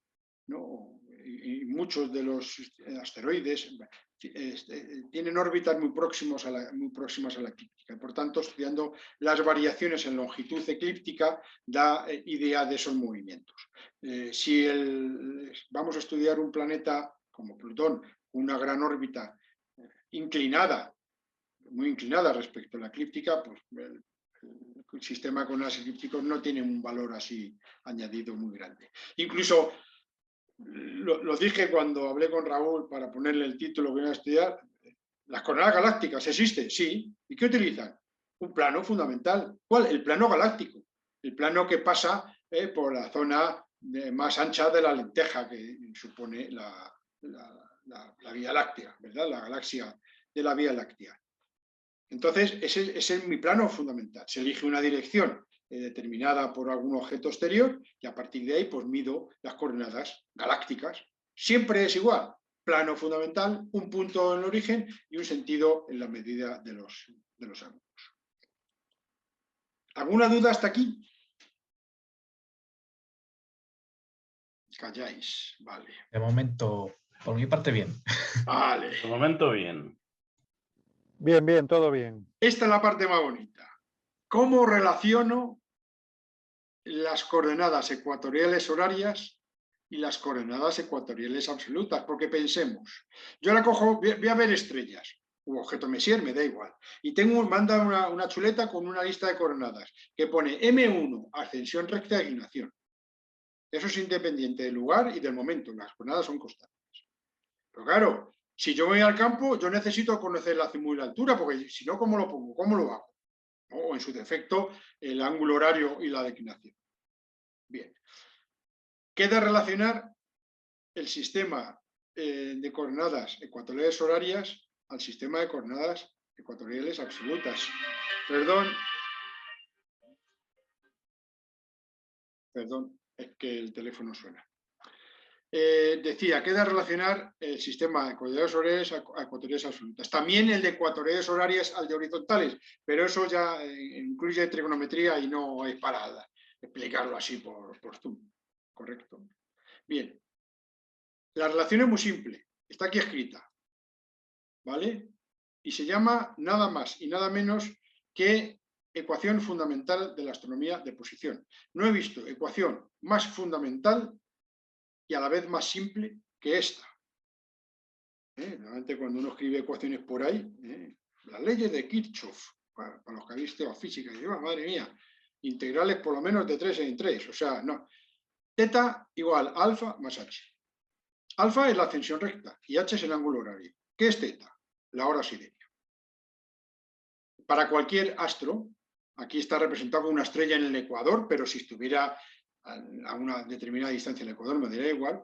¿no? y muchos de los asteroides, tienen órbitas muy próximas a la eclíptica. Por tanto, estudiando las variaciones en longitud eclíptica da idea de esos movimientos. Si vamos a estudiar un planeta como Plutón, una gran órbita inclinada, muy inclinada respecto a la eclíptica, pues el sistema con las eclípticos no tiene un valor así añadido muy grande. Incluso lo dije cuando hablé con Raúl para ponerle el título que iba a estudiar. ¿Las coordenadas galácticas existen? Sí. ¿Y qué utilizan? Un plano fundamental. ¿Cuál? El plano galáctico. El plano que pasa por la zona más ancha de la lenteja que supone la Vía Láctea, ¿verdad? La galaxia de la Vía Láctea. Entonces, ese es mi plano fundamental. Se elige una dirección determinada por algún objeto exterior y a partir de ahí pues mido las coordenadas galácticas. Siempre es igual, plano fundamental, un punto en el origen y un sentido en la medida de los ángulos. ¿Alguna duda hasta aquí? Calláis, vale. De momento, por mi parte, bien. Vale. De momento, bien. Bien, bien, todo bien. Esta es la parte más bonita. ¿Cómo relaciono las coordenadas ecuatoriales horarias y las coordenadas ecuatoriales absolutas? Porque pensemos, yo la cojo, voy a ver estrellas, u objeto Messier, me da igual, y manda una chuleta con una lista de coordenadas que pone M1, ascensión recta de inclinación. Eso es independiente del lugar y del momento, las coordenadas son constantes. Pero claro, si yo voy al campo, yo necesito conocer la y la altura, porque si no, ¿cómo lo pongo? ¿Cómo lo hago? O en su defecto, el ángulo horario y la declinación. Bien. Queda relacionar el sistema de coordenadas ecuatoriales horarias al sistema de coordenadas ecuatoriales absolutas. Perdón, es que el teléfono suena. Decía, queda relacionar el sistema de coordenadas horarias a ecuatoriales absolutas. También el de ecuatoriales horarias al de horizontales, pero eso ya incluye trigonometría y no es para explicarlo así por Zoom. Correcto. Bien. La relación es muy simple. Está aquí escrita. ¿Vale? Y se llama nada más y nada menos que ecuación fundamental de la astronomía de posición. No he visto ecuación más fundamental y a la vez más simple que esta. Normalmente cuando uno escribe ecuaciones por ahí, las leyes de Kirchhoff, para los que habéis estudiado física, y digo, madre mía, integrales por lo menos de 3 en 3, o sea, no. Teta igual a alfa más h. Alfa es la ascensión recta y h es el ángulo horario. ¿Qué es teta? La hora sideria. Para cualquier astro, aquí está representado una estrella en el ecuador, pero si estuviera a una determinada distancia del ecuador me daría igual,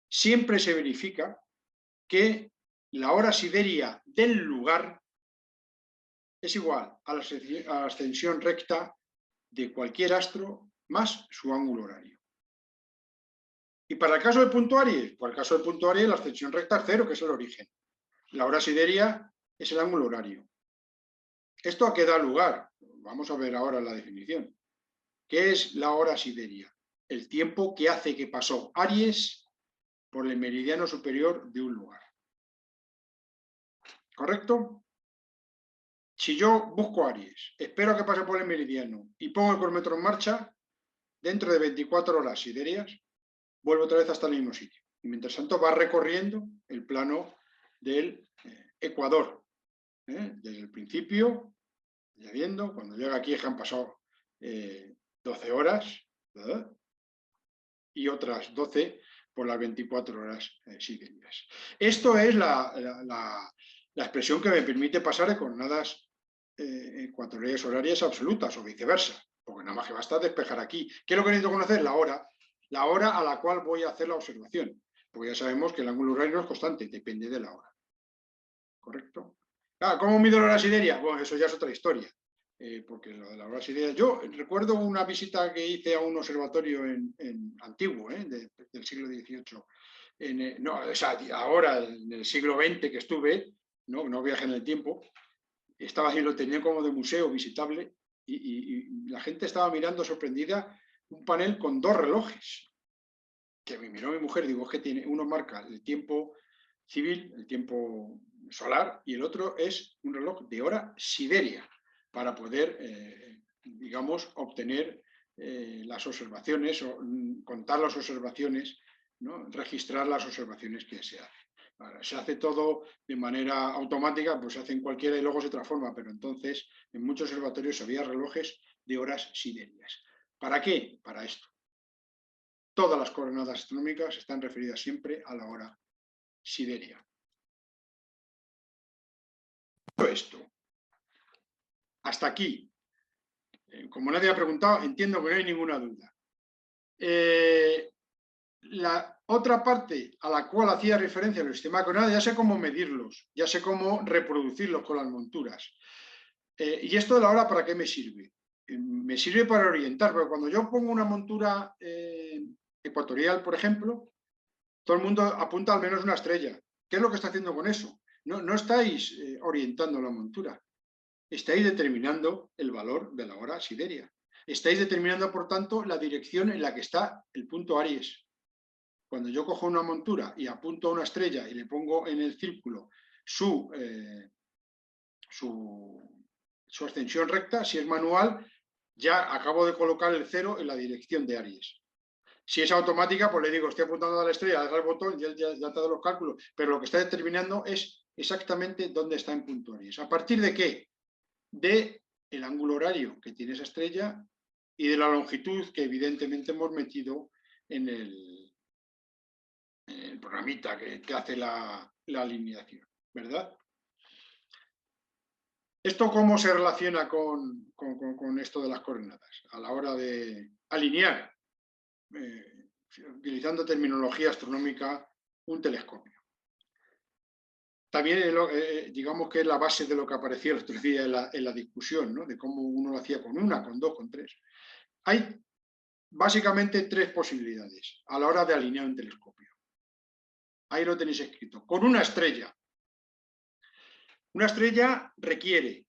siempre se verifica que la hora sideria del lugar es igual a la ascensión recta de cualquier astro más su ángulo horario. Y para el caso del punto Aries, para el caso del punto Aries, la ascensión recta es 0, que es el origen. La hora sideria es el ángulo horario. ¿Esto a qué da lugar? Vamos a ver ahora la definición. ¿Qué es la hora sideria? El tiempo que hace que pasó Aries por el meridiano superior de un lugar. ¿Correcto? Si yo busco Aries, espero a que pase por el meridiano y pongo el cronómetro en marcha, dentro de 24 horas siderias, vuelvo otra vez hasta el mismo sitio. Y mientras tanto va recorriendo el plano del ecuador. Desde el principio, ya viendo, cuando llega aquí han pasado 12 horas, ¿verdad? Y otras 12 por las 24 horas siderias. Esto es la expresión que me permite pasar de coordenadas ecuatoriales horarias absolutas o viceversa, porque nada más que basta despejar aquí. ¿Qué es lo que necesito conocer? La hora a la cual voy a hacer la observación, porque ya sabemos que el ángulo horario no es constante, depende de la hora. ¿Correcto? ¿Cómo mido la hora sideria? Bueno, eso ya es otra historia, porque lo de la hora sideria... Yo recuerdo una visita que hice a un observatorio antiguo, del siglo XVIII. Ahora, en el siglo XX que estuve, no viajé en el tiempo, estaba ahí, lo tenía como de museo visitable, y la gente estaba mirando sorprendida un panel con 2 relojes, que me miró mi mujer, digo, es que tiene, uno marca el tiempo civil, el tiempo solar, y el otro es un reloj de hora sideria, para poder, digamos, obtener las observaciones, o contar las observaciones, ¿no? Registrar las observaciones que se hacen. Ahora, se hace todo de manera automática, pues se hace en cualquiera y luego se transforma, pero entonces en muchos observatorios había relojes de horas siderias. ¿Para qué? Para esto. Todas las coordenadas astronómicas están referidas siempre a la hora sideria. Esto. Hasta aquí. Como nadie ha preguntado, entiendo que no hay ninguna duda. La otra parte a la cual hacía referencia en el sistema de coordenadas, ya sé cómo medirlos, ya sé cómo reproducirlos con las monturas. ¿Y esto de la hora para qué me sirve? Me sirve para orientar, porque cuando yo pongo una montura ecuatorial, por ejemplo, todo el mundo apunta al menos una estrella. ¿Qué es lo que está haciendo con eso? No estáis orientando la montura, estáis determinando el valor de la hora sideria. Estáis determinando, por tanto, la dirección en la que está el punto Aries. Cuando yo cojo una montura y apunto a una estrella y le pongo en el círculo su ascensión recta, si es manual, ya acabo de colocar el 0 en la dirección de Aries. Si es automática, pues le digo, estoy apuntando a la estrella, le das el botón y él ya te da los cálculos, pero lo que está determinando es exactamente dónde está en punto Aries. ¿A partir de qué? De el ángulo horario que tiene esa estrella y de la longitud que evidentemente hemos metido en el programita que hace la alineación, ¿verdad? ¿Esto cómo se relaciona con esto de las coordenadas? A la hora de alinear, utilizando terminología astronómica, un telescopio. También, digamos que es la base de lo que apareció el otro día en la discusión, ¿no? De cómo uno lo hacía con una, con 2, con 3. Hay básicamente 3 posibilidades a la hora de alinear un telescopio. Ahí lo tenéis escrito. Con una estrella. Una estrella requiere,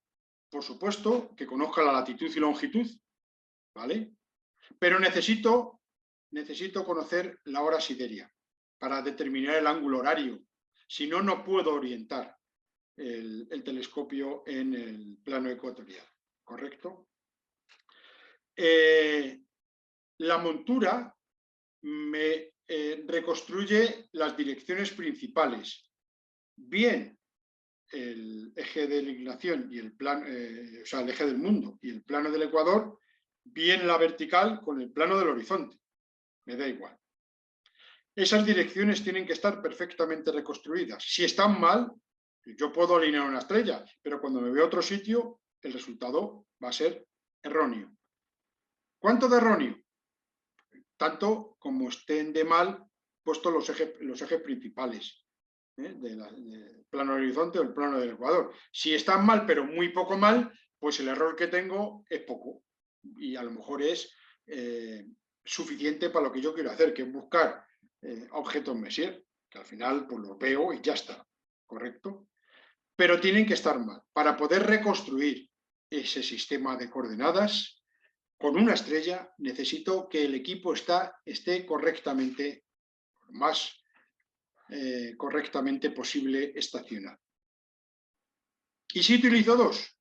por supuesto, que conozca la latitud y longitud, ¿vale? Pero necesito necesito conocer la hora sideria para determinar el ángulo horario. Si no, no puedo orientar el telescopio en el plano ecuatorial, ¿correcto? La montura me reconstruye las direcciones principales, bien el eje de la inclinación y el plano, o sea, el eje del mundo y el plano del ecuador, bien la vertical con el plano del horizonte, me da igual. Esas direcciones tienen que estar perfectamente reconstruidas. Si están mal, yo puedo alinear una estrella, pero cuando me veo a otro sitio, el resultado va a ser erróneo. ¿Cuánto de erróneo? Tanto como estén de mal puestos los ejes principales del plano del horizonte o el plano del ecuador. Si están mal, pero muy poco mal, pues el error que tengo es poco y a lo mejor es suficiente para lo que yo quiero hacer, que es buscar objetos Messier, que al final pues los veo y ya está, ¿correcto? Pero tienen que estar mal. Para poder reconstruir ese sistema de coordenadas con una estrella, necesito que el equipo esté correctamente, más correctamente posible estacionado. ¿Y si utilizo dos?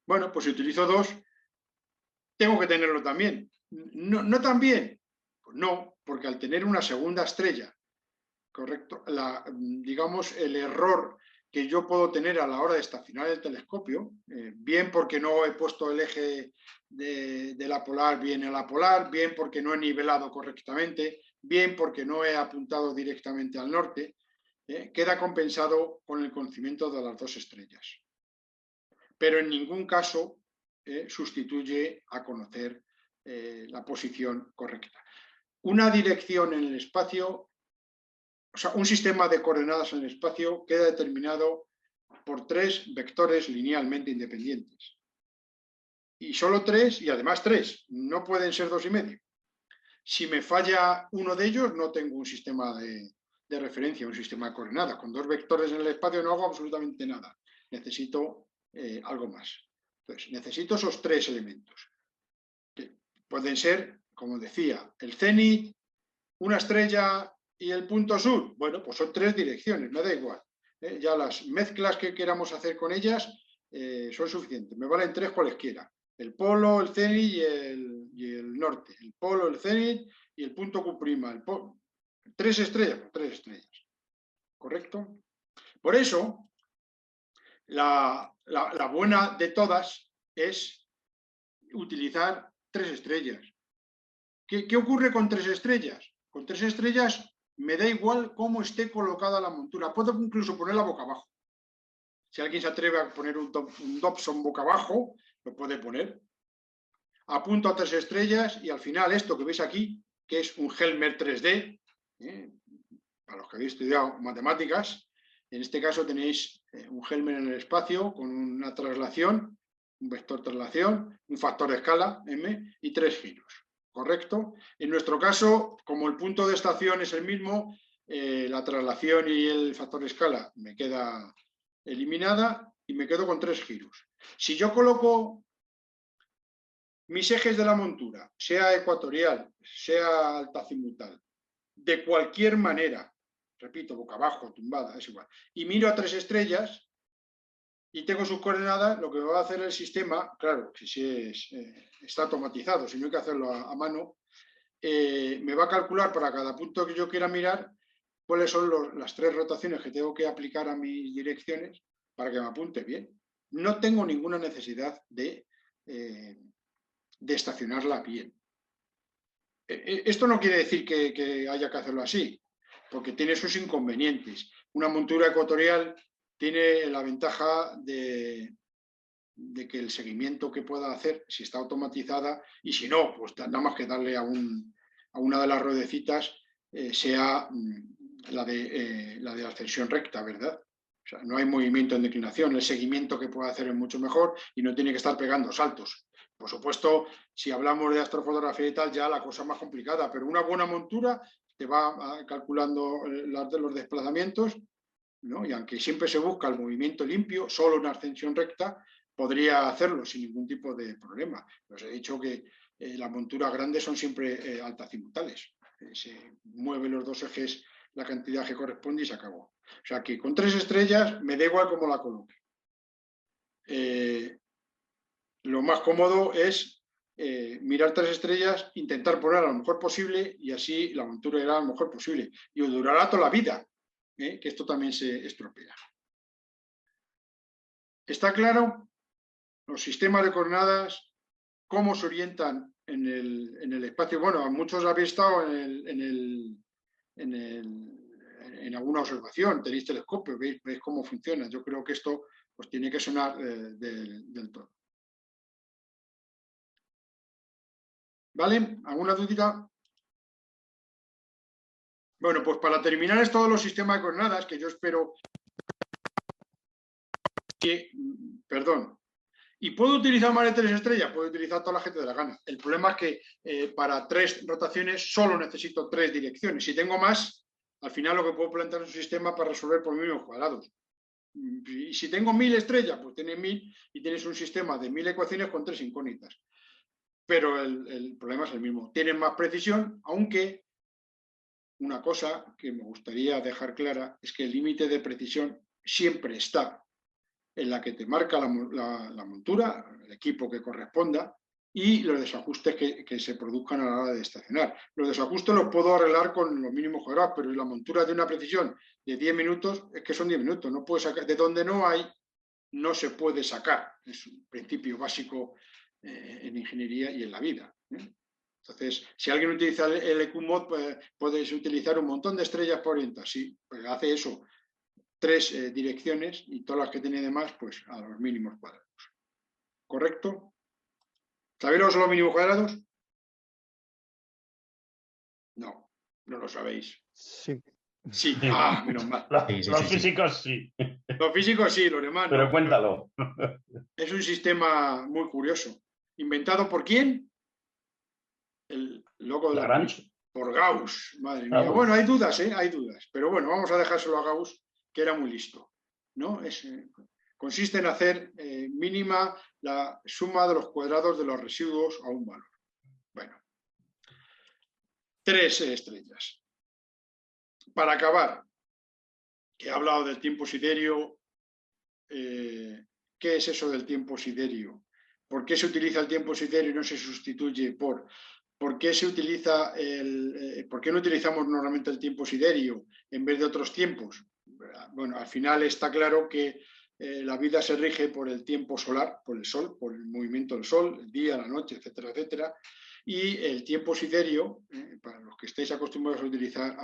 Bueno, pues si utilizo dos, tengo que tenerlo también. ¿No también? Pues no, porque al tener una segunda estrella, correcto, digamos, el error que yo puedo tener a la hora de estacionar el telescopio, bien porque no he puesto el eje de la polar bien en la polar, bien porque no he nivelado correctamente, bien porque no he apuntado directamente al norte, queda compensado con el conocimiento de las dos estrellas. Pero en ningún caso sustituye a conocer la posición correcta. Una dirección en el espacio, o sea, un sistema de coordenadas en el espacio queda determinado por 3 vectores linealmente independientes. Y solo 3, y además 3, no pueden ser 2,5. Si me falla uno de ellos, no tengo un sistema de referencia, un sistema de coordenadas. Con 2 vectores en el espacio no hago absolutamente nada. Necesito algo más. Entonces, necesito esos 3 elementos. Que pueden ser, como decía, el cénit, una estrella y el punto sur. Bueno, pues son 3 direcciones, me da igual. Ya las mezclas que queramos hacer con ellas son suficientes. Me valen 3 cualesquiera. El polo, el cenit y el norte. El polo, el cenit y el punto Q'. 3 estrellas, pues 3 estrellas. ¿Correcto? Por eso, la buena de todas es utilizar 3 estrellas. ¿Qué ocurre con 3 estrellas? Con 3 estrellas me da igual cómo esté colocada la montura. Puedo incluso ponerla boca abajo. Si alguien se atreve a poner un Dobson boca abajo, lo puede poner. Apunto a 3 estrellas y al final esto que veis aquí, que es un Helmer 3D, para los que habéis estudiado matemáticas, en este caso tenéis un Helmer en el espacio con una traslación, un vector traslación, un factor de escala, m, y 3 giros. ¿Correcto? En nuestro caso, como el punto de estación es el mismo, la traslación y el factor de escala me queda eliminada y me quedo con 3 giros. Si yo coloco mis ejes de la montura, sea ecuatorial, sea altazimutal, de cualquier manera, repito, boca abajo, tumbada, es igual, y miro a 3 estrellas y tengo sus coordenadas, lo que va a hacer el sistema, claro, si está automatizado, si no hay que hacerlo a mano, me va a calcular para cada punto que yo quiera mirar cuáles son las 3 rotaciones que tengo que aplicar a mis direcciones para que me apunte bien. No tengo ninguna necesidad de estacionarla bien. Esto no quiere decir que haya que hacerlo así, porque tiene sus inconvenientes. Una montura ecuatorial tiene la ventaja de que el seguimiento que pueda hacer, si está automatizada, y si no, pues nada más que darle a una de las ruedecitas, sea la de ascensión recta, ¿verdad? O sea, no hay movimiento en declinación, el seguimiento que puede hacer es mucho mejor y no tiene que estar pegando saltos. Por supuesto, si hablamos de astrofotografía y tal, ya la cosa es más complicada, pero una buena montura te va calculando los desplazamientos, ¿no? Y aunque siempre se busca el movimiento limpio, solo una ascensión recta, podría hacerlo sin ningún tipo de problema. Os he dicho que las monturas grandes son siempre altazimutales. Se mueven los dos ejes la cantidad que corresponde y se acabó. O sea que con 3 estrellas me da igual cómo la coloque. Lo más cómodo es mirar 3 estrellas, intentar poner lo mejor posible y así la montura irá lo mejor posible. Y os durará toda la vida, que esto también se estropea. ¿Está claro? Los sistemas de coordenadas, cómo se orientan en el espacio. Bueno, muchos habéis estado en alguna observación, tenéis telescopio, veis cómo funciona. Yo creo que esto os tiene que sonar del todo. ¿Vale? ¿Alguna dudita? Bueno, pues para terminar es todos los sistemas de coordenadas que yo espero que, perdón, ¿y puedo utilizar más de 3 estrellas? Puedo utilizar toda la gente de la gana. El problema es que para 3 rotaciones solo necesito 3 direcciones. Si tengo más, al final lo que puedo plantear es un sistema para resolver por mínimos cuadrados. Y si tengo 1000 estrellas, pues tienes 1000 y tienes un sistema de 1000 ecuaciones con 3 incógnitas. Pero el problema es el mismo. Tienen más precisión, aunque una cosa que me gustaría dejar clara es que el límite de precisión siempre está en la que te marca la montura, el equipo que corresponda, y los desajustes que se produzcan a la hora de estacionar. Los desajustes los puedo arreglar con los mínimos cuadrados, pero la montura de una precisión de 10 minutos es que son 10 minutos. No puedes sacar, de donde no hay, no se puede sacar. Es un principio básico en ingeniería y en la vida. Entonces, si alguien utiliza el EQMOD, pues, puedes utilizar un montón de estrellas para orientar. Sí, pues hace eso. 3 direcciones y todas las que tiene de más, pues a los mínimos cuadrados. ¿Correcto? ¿Sabéis lo que son los mínimos cuadrados? No, no lo sabéis. Sí. Sí, menos mal. Los físicos sí. Los físicos sí, los demás no. Pero cuéntalo. Es un sistema muy curioso. ¿Inventado por quién? El loco de Lagrange. Por Gauss, madre mía. Gauss. Bueno, hay dudas, hay dudas. Pero bueno, vamos a dejárselo a Gauss, que era muy listo, ¿no? Consiste en hacer mínima la suma de los cuadrados de los residuos a un valor. Bueno, 3 estrellas. Para acabar, he hablado del tiempo siderio. ¿Qué es eso del tiempo siderio? ¿Por qué se utiliza el tiempo siderio y no se sustituye por? ¿Por qué ¿por qué no utilizamos normalmente el tiempo siderio en vez de otros tiempos? Bueno, al final está claro que la vida se rige por el tiempo solar, por el sol, por el movimiento del sol, el día, la noche, etcétera, etcétera. Y el tiempo siderio, para los que estéis acostumbrados a utilizar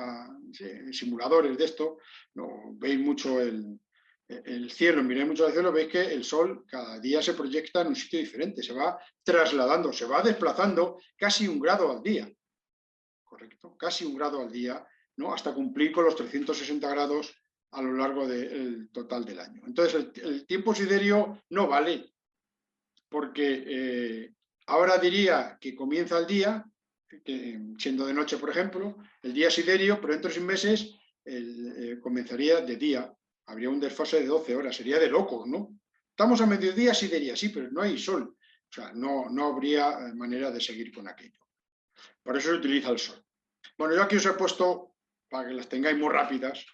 simuladores de esto, ¿no? Veis mucho el cielo, miráis mucho al cielo, veis que el sol cada día se proyecta en un sitio diferente, se va trasladando, se va desplazando casi 1 grado al día. ¿Correcto? Casi 1 grado al día, ¿no? Hasta cumplir con los 360 grados a lo largo del total del año. Entonces, el tiempo siderio no vale, porque ahora diría que comienza el día, siendo de noche, por ejemplo, el día siderio, pero dentro de 6 meses comenzaría de día. Habría un desfase de 12 horas, sería de locos, ¿no? Estamos a mediodía, sidería, sí, pero no hay sol. O sea, no habría manera de seguir con aquello. Por eso se utiliza el sol. Bueno, yo aquí os he puesto, para que las tengáis muy rápidas,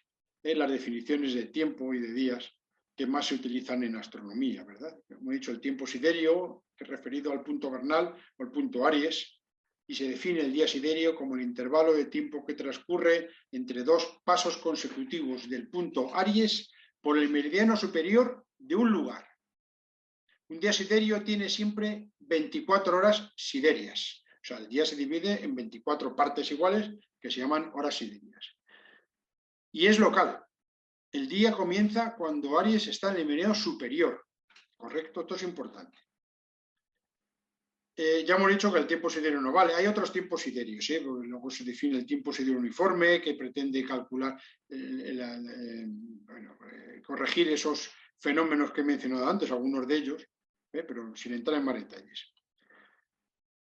las definiciones de tiempo y de días que más se utilizan en astronomía, ¿verdad? Como he dicho, el tiempo siderio, que es referido al punto vernal o al punto Aries, y se define el día siderio como el intervalo de tiempo que transcurre entre 2 pasos consecutivos del punto Aries por el meridiano superior de un lugar. Un día siderio tiene siempre 24 horas siderias. O sea, el día se divide en 24 partes iguales que se llaman horas siderias. Y es local. El día comienza cuando Aries está en el meridiano superior. ¿Correcto? Esto es importante. Ya hemos dicho que el tiempo siderio no vale. Hay otros tiempos siderios. Porque luego se define el tiempo siderio uniforme, que pretende calcular, corregir esos fenómenos que he mencionado antes, algunos de ellos, pero sin entrar en más detalles.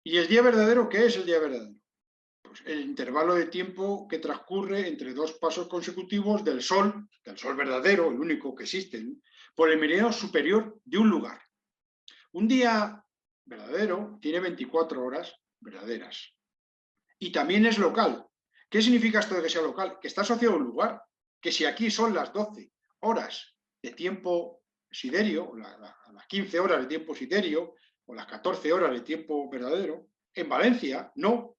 ¿Y el día verdadero? ¿Qué es el día verdadero? Pues el intervalo de tiempo que transcurre entre 2 pasos consecutivos del sol verdadero, el único que existe, ¿no? Por el meridiano superior de un lugar. Un día verdadero tiene 24 horas verdaderas. Y también es local. ¿Qué significa esto de que sea local? Que está asociado a un lugar. Que si aquí son las 12 horas de tiempo siderio, las 15 horas de tiempo siderio, o las 14 horas de tiempo verdadero, en Valencia no.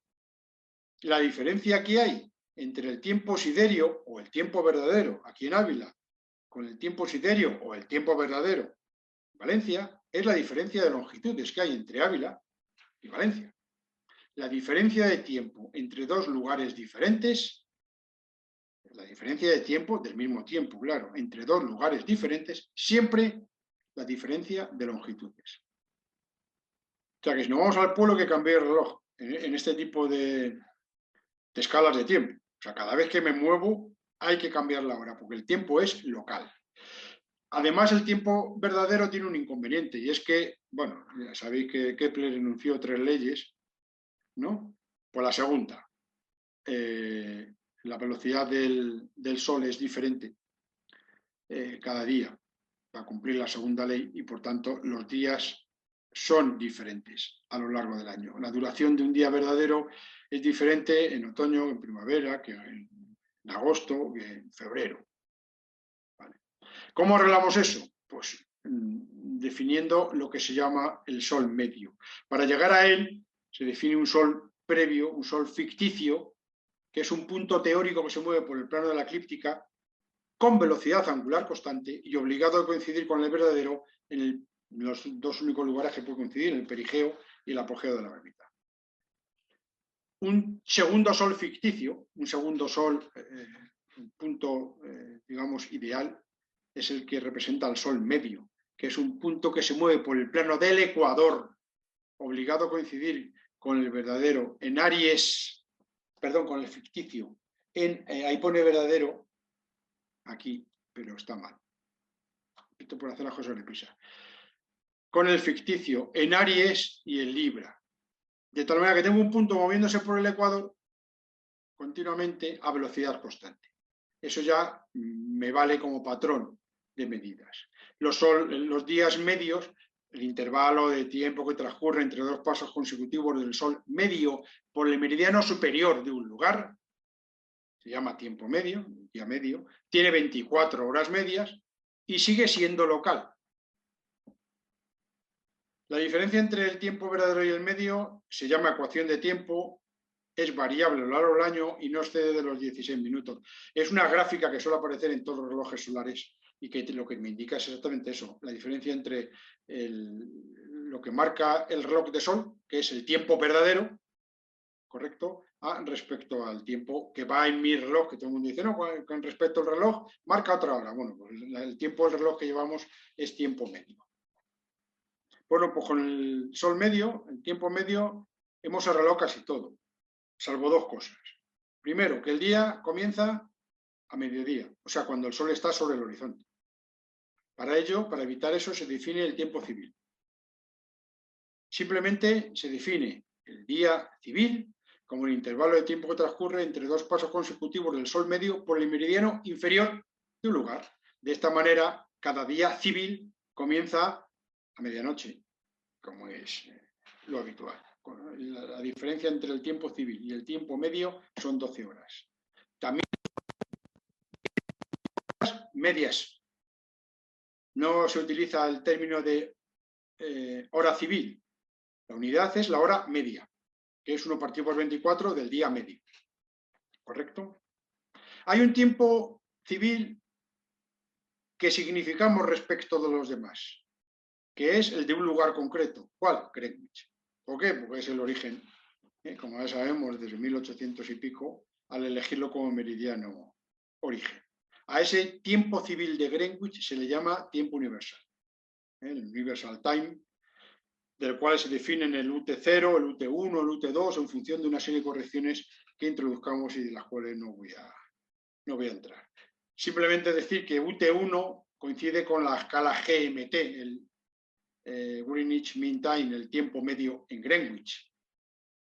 La diferencia que hay entre el tiempo siderio o el tiempo verdadero aquí en Ávila con el tiempo siderio o el tiempo verdadero en Valencia es la diferencia de longitudes que hay entre Ávila y Valencia. La diferencia de tiempo entre dos lugares diferentes, la diferencia de tiempo, del mismo tiempo, claro, entre dos lugares diferentes, siempre la diferencia de longitudes. O sea que si nos vamos al pueblo que cambié el reloj en este tipo de escalas de tiempo. O sea, cada vez que me muevo hay que cambiar la hora, porque el tiempo es local. Además, el tiempo verdadero tiene un inconveniente, y es que, bueno, ya sabéis que Kepler enunció 3 leyes, ¿no? Pues la segunda, la velocidad del Sol es diferente cada día para cumplir la segunda ley, y por tanto los días son diferentes a lo largo del año. La duración de un día verdadero es diferente en otoño, en primavera, que en agosto, que en febrero. ¿Vale? ¿Cómo arreglamos eso? Pues definiendo lo que se llama el sol medio. Para llegar a él se define un sol previo, un sol ficticio, que es un punto teórico que se mueve por el plano de la eclíptica con velocidad angular constante y obligado a coincidir con el verdadero en los dos únicos lugares que puede coincidir, el perigeo y el apogeo de la órbita. Un segundo sol ficticio, un segundo sol, un punto, digamos, ideal, es el que representa al sol medio, que es un punto que se mueve por el plano del ecuador, obligado a coincidir con el verdadero en Aries, perdón, con el ficticio. Ahí pone verdadero, aquí, pero está mal. Esto por hacer las cosas deprisa. Con el ficticio en Aries y en Libra. De tal manera que tengo un punto moviéndose por el ecuador continuamente a velocidad constante. Eso ya me vale como patrón de medidas. Los días medios, el intervalo de tiempo que transcurre entre dos pasos consecutivos del Sol medio por el meridiano superior de un lugar, se llama tiempo medio, día medio, tiene 24 horas medias y sigue siendo local. La diferencia entre el tiempo verdadero y el medio se llama ecuación de tiempo, es variable a lo largo del año y no excede de los 16 minutos. Es una gráfica que suele aparecer en todos los relojes solares y que lo que me indica es exactamente eso, la diferencia entre lo que marca el reloj de sol, que es el tiempo verdadero, ¿correcto?, respecto al tiempo que va en mi reloj, que todo el mundo dice, no, con respecto al reloj, marca otra hora. Bueno, pues el tiempo del reloj que llevamos es tiempo medio. Bueno, pues con el sol medio, el tiempo medio, hemos arreglado casi todo, salvo dos cosas. Primero, que el día comienza a mediodía, o sea, cuando el sol está sobre el horizonte. Para ello, para evitar eso, se define el tiempo civil. Simplemente se define el día civil como el intervalo de tiempo que transcurre entre dos pasos consecutivos del sol medio por el meridiano inferior de un lugar. De esta manera, cada día civil comienza a medianoche, como es lo habitual. La diferencia entre el tiempo civil y el tiempo medio son 12 horas. También medias. No se utiliza el término de hora civil. La unidad es la hora media, que es 1 partido por 24 del día medio. ¿Correcto? Hay un tiempo civil que significamos respecto de los demás, que es el de un lugar concreto. ¿Cuál? Greenwich. ¿Por qué? Porque es el origen, como ya sabemos, desde 1800 y pico, al elegirlo como meridiano origen. A ese tiempo civil de Greenwich se le llama tiempo universal, el Universal Time, del cual se definen el UT0, el UT1, el UT2, en función de una serie de correcciones que introduzcamos y de las cuales no voy a entrar. Simplemente decir que UT1 coincide con la escala GMT, el Greenwich Mean Time, el tiempo medio en Greenwich.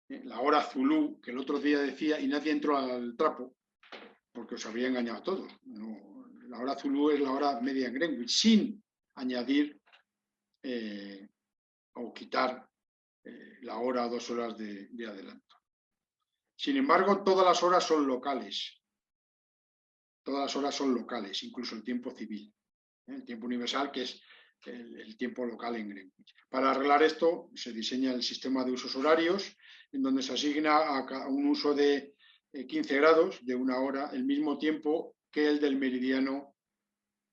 La hora Zulu, que el otro día decía, y nadie entró al trapo, porque os habría engañado a todos. No, la hora Zulu es la hora media en Greenwich, sin añadir o quitar la hora o 2 horas de adelanto. Sin embargo, todas las horas son locales. Todas las horas son locales, incluso el tiempo civil. El tiempo universal, que es el tiempo local en Greenwich. Para arreglar esto, se diseña el sistema de usos horarios, en donde se asigna a un uso de 15 grados de 1 hora el mismo tiempo que el del meridiano,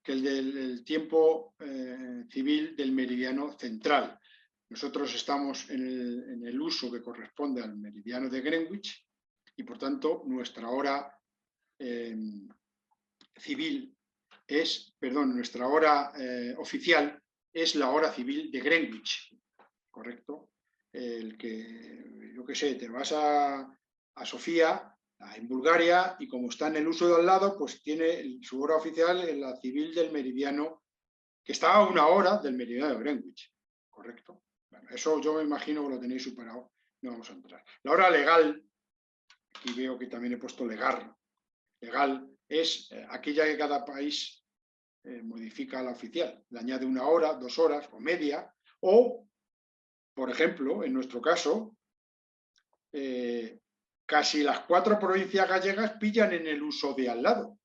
que el tiempo civil del meridiano central. Nosotros estamos en el uso que corresponde al meridiano de Greenwich y, por tanto, nuestra hora nuestra hora oficial es la hora civil de Greenwich, ¿correcto? Yo qué sé, te vas a Sofía, en Bulgaria, y como está en el uso de al lado, pues tiene su hora oficial en la civil del meridiano, que está a 1 hora del meridiano de Greenwich, ¿correcto? Bueno, eso yo me imagino que lo tenéis superado, no vamos a entrar. La hora legal, aquí veo que también he puesto legal, es aquella que cada país modifica a la oficial, le añade 1 hora, 2 horas o media, o, por ejemplo, en nuestro caso, casi las 4 provincias gallegas pillan en el uso de al lado,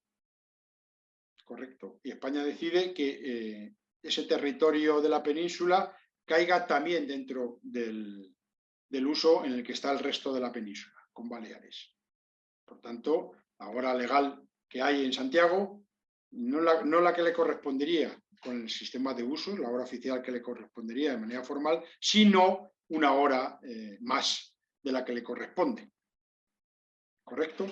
correcto, y España decide que ese territorio de la península caiga también dentro del uso en el que está el resto de la península, con Baleares. Por tanto, la hora legal que hay en Santiago, no la que le correspondería con el sistema de uso, la hora oficial que le correspondería de manera formal, sino 1 hora más de la que le corresponde. ¿Correcto?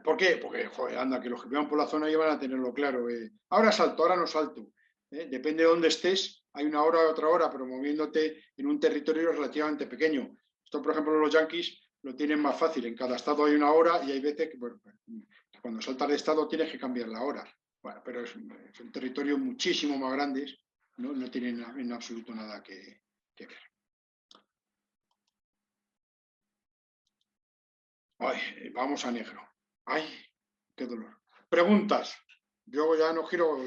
¿Por qué? Porque, joder, anda, que los que vivan por la zona ya van a tenerlo claro. Ahora salto, ahora no salto. Depende de dónde estés, hay 1 hora, otra hora, pero moviéndote en un territorio relativamente pequeño. Esto, por ejemplo, los yanquis lo tienen más fácil. En cada estado hay 1 hora y hay veces que, bueno, cuando saltas de estado tienes que cambiar la hora. Bueno, pero es un territorio muchísimo más grande, no tienen en absoluto nada que ver. Ay, vamos a negro. Ay, qué dolor. Preguntas. Yo ya no quiero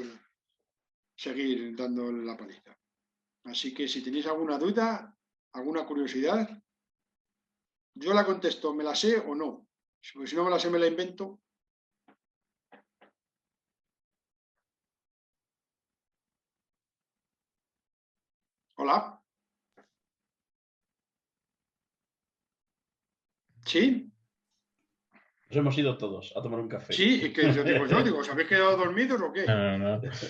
seguir dando la paliza. Así que si tenéis alguna duda, alguna curiosidad, yo la contesto, ¿me la sé o no? Si no me la sé, me la invento. Hola. ¿Sí? Nos hemos ido todos a tomar un café. Sí, es que yo digo, ¿os habéis quedado dormidos o qué? No.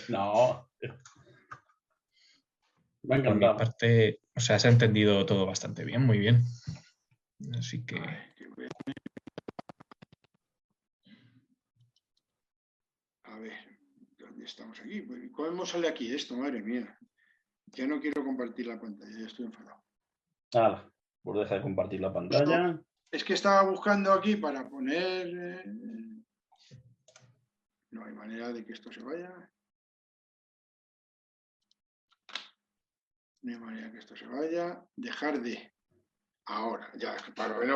No. Me ha Por mi encantado. parte, o sea, se ha entendido todo bastante bien, muy bien. Así que... Ay, a ver, ¿dónde estamos aquí? ¿Cómo sale aquí esto? Madre mía. Ya no quiero compartir la pantalla, ya estoy enfadado. Hala, pues deja de compartir la pantalla. Es que estaba buscando aquí para poner... No hay manera de que esto se vaya. No hay manera que esto se vaya. Dejar de... Ahora, ya, para ver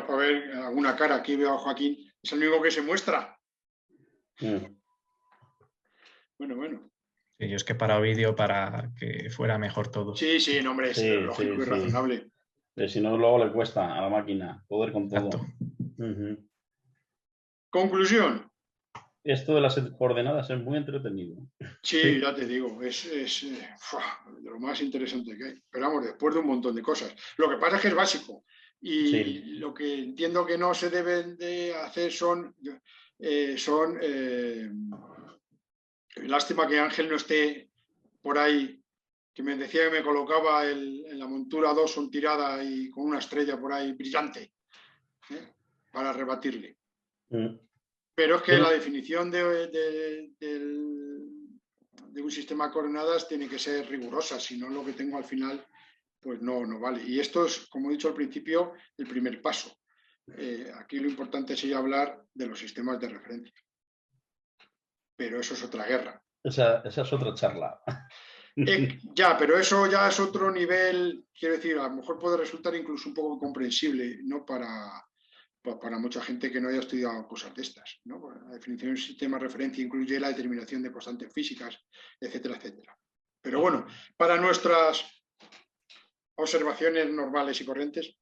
alguna cara. Aquí veo a Joaquín. Es el único que se muestra. Bueno. Sí, yo es que he parado vídeo para que fuera mejor todo. Sí, no, hombre, es lógico y razonable. Si no, luego le cuesta a la máquina poder con todo. Conclusión. Esto de las coordenadas es muy entretenido. Sí, ya te digo, es de lo más interesante que hay. Pero vamos, después de un montón de cosas. Lo que pasa es que es básico. Y lo que entiendo que no se deben de hacer son lástima que Ángel no esté por ahí, que me decía que me colocaba en la montura 2 son tirada y con una estrella por ahí brillante, para rebatirle. Pero es que la definición de un sistema de coordenadas tiene que ser rigurosa, si no lo que tengo al final pues no vale. Y esto es, como he dicho al principio, el primer paso. Aquí lo importante sería hablar de los sistemas de referencia. Pero eso es otra guerra. Esa es otra charla. Ya, pero eso ya es otro nivel, quiero decir, a lo mejor puede resultar incluso un poco incomprensible, ¿no? Para mucha gente que no haya estudiado cosas de estas, ¿no? La definición de un sistema de referencia incluye la determinación de constantes físicas, etcétera, etcétera. Pero bueno, para nuestras observaciones normales y corrientes.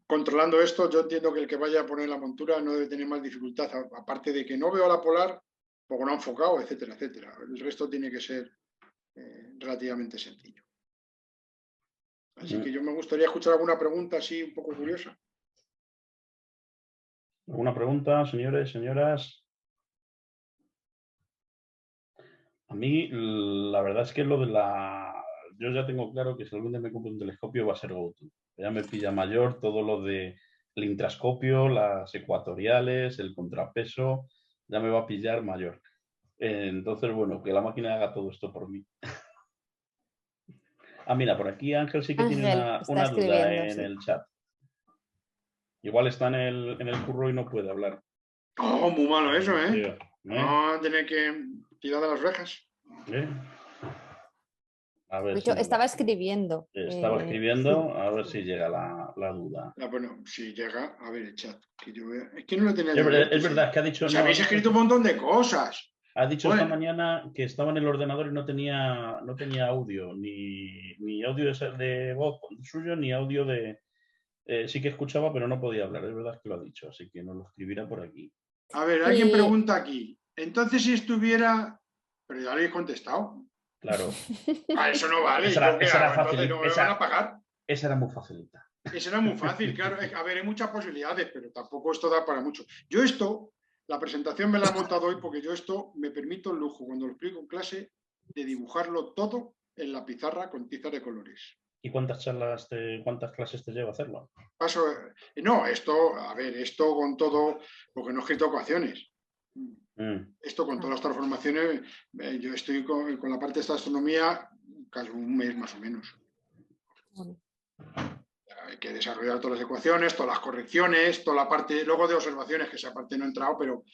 Controlando esto, yo entiendo que el que vaya a poner la montura no debe tener más dificultad, aparte de que no veo la polar, porque no ha enfocado, etcétera, etcétera. El resto tiene que ser relativamente sencillo. Así que yo me gustaría escuchar alguna pregunta así un poco curiosa. ¿Alguna pregunta, señores, señoras? A mí, la verdad es que lo de la... Yo ya tengo claro que si algún día me compro un telescopio va a ser GoTo. Ya me pilla mayor todo lo de el intrascopio, las ecuatoriales, el contrapeso, ya me va a pillar mayor. Entonces, bueno, que la máquina haga todo esto por mí. Ah, mira, por aquí Ángel sí que tiene Ángel está una duda escribiendo, en sí. el chat. Igual está en el curro y no puede hablar. Oh, muy malo eso, ¿eh? Tío, No, tiene que tirar de las orejas. ¿Eh? A ver De hecho, si estaba escribiendo. estaba sí. escribiendo, a ver si llega la duda. Bueno, si llega, a ver el chat. Que yo vea. Es que no lo tenía Es yo verdad, abierto, es verdad que ha dicho... Si no, habéis escrito un montón de cosas. Ha dicho esta Bueno. mañana que estaba en el ordenador y no tenía audio, ni audio de voz suyo, ni audio de... sí que escuchaba, pero no podía hablar. Es verdad que lo ha dicho, así que nos lo escribirá por aquí. A ver, alguien pregunta aquí. Entonces, si estuviera... Pero ya lo habéis contestado. Claro. Eso no vale. Esa era Entonces fácil. no me van a pagar. Esa era muy facilita. Eso era muy fácil, claro. A ver, hay muchas posibilidades, pero tampoco esto da para mucho. Yo esto, la presentación me la he montado hoy porque yo esto me permito el lujo, cuando lo explico en clase, de dibujarlo todo en la pizarra con tiza de colores. ¿Y cuántas clases te lleva hacerlo? No, esto, a ver, esto con todo, porque no he escrito ecuaciones. Esto con todas las transformaciones, yo estoy con la parte de esta astronomía casi un mes más o menos. Hay que desarrollar todas las ecuaciones, todas las correcciones, toda la parte, luego de observaciones, que esa parte no he entrado, pero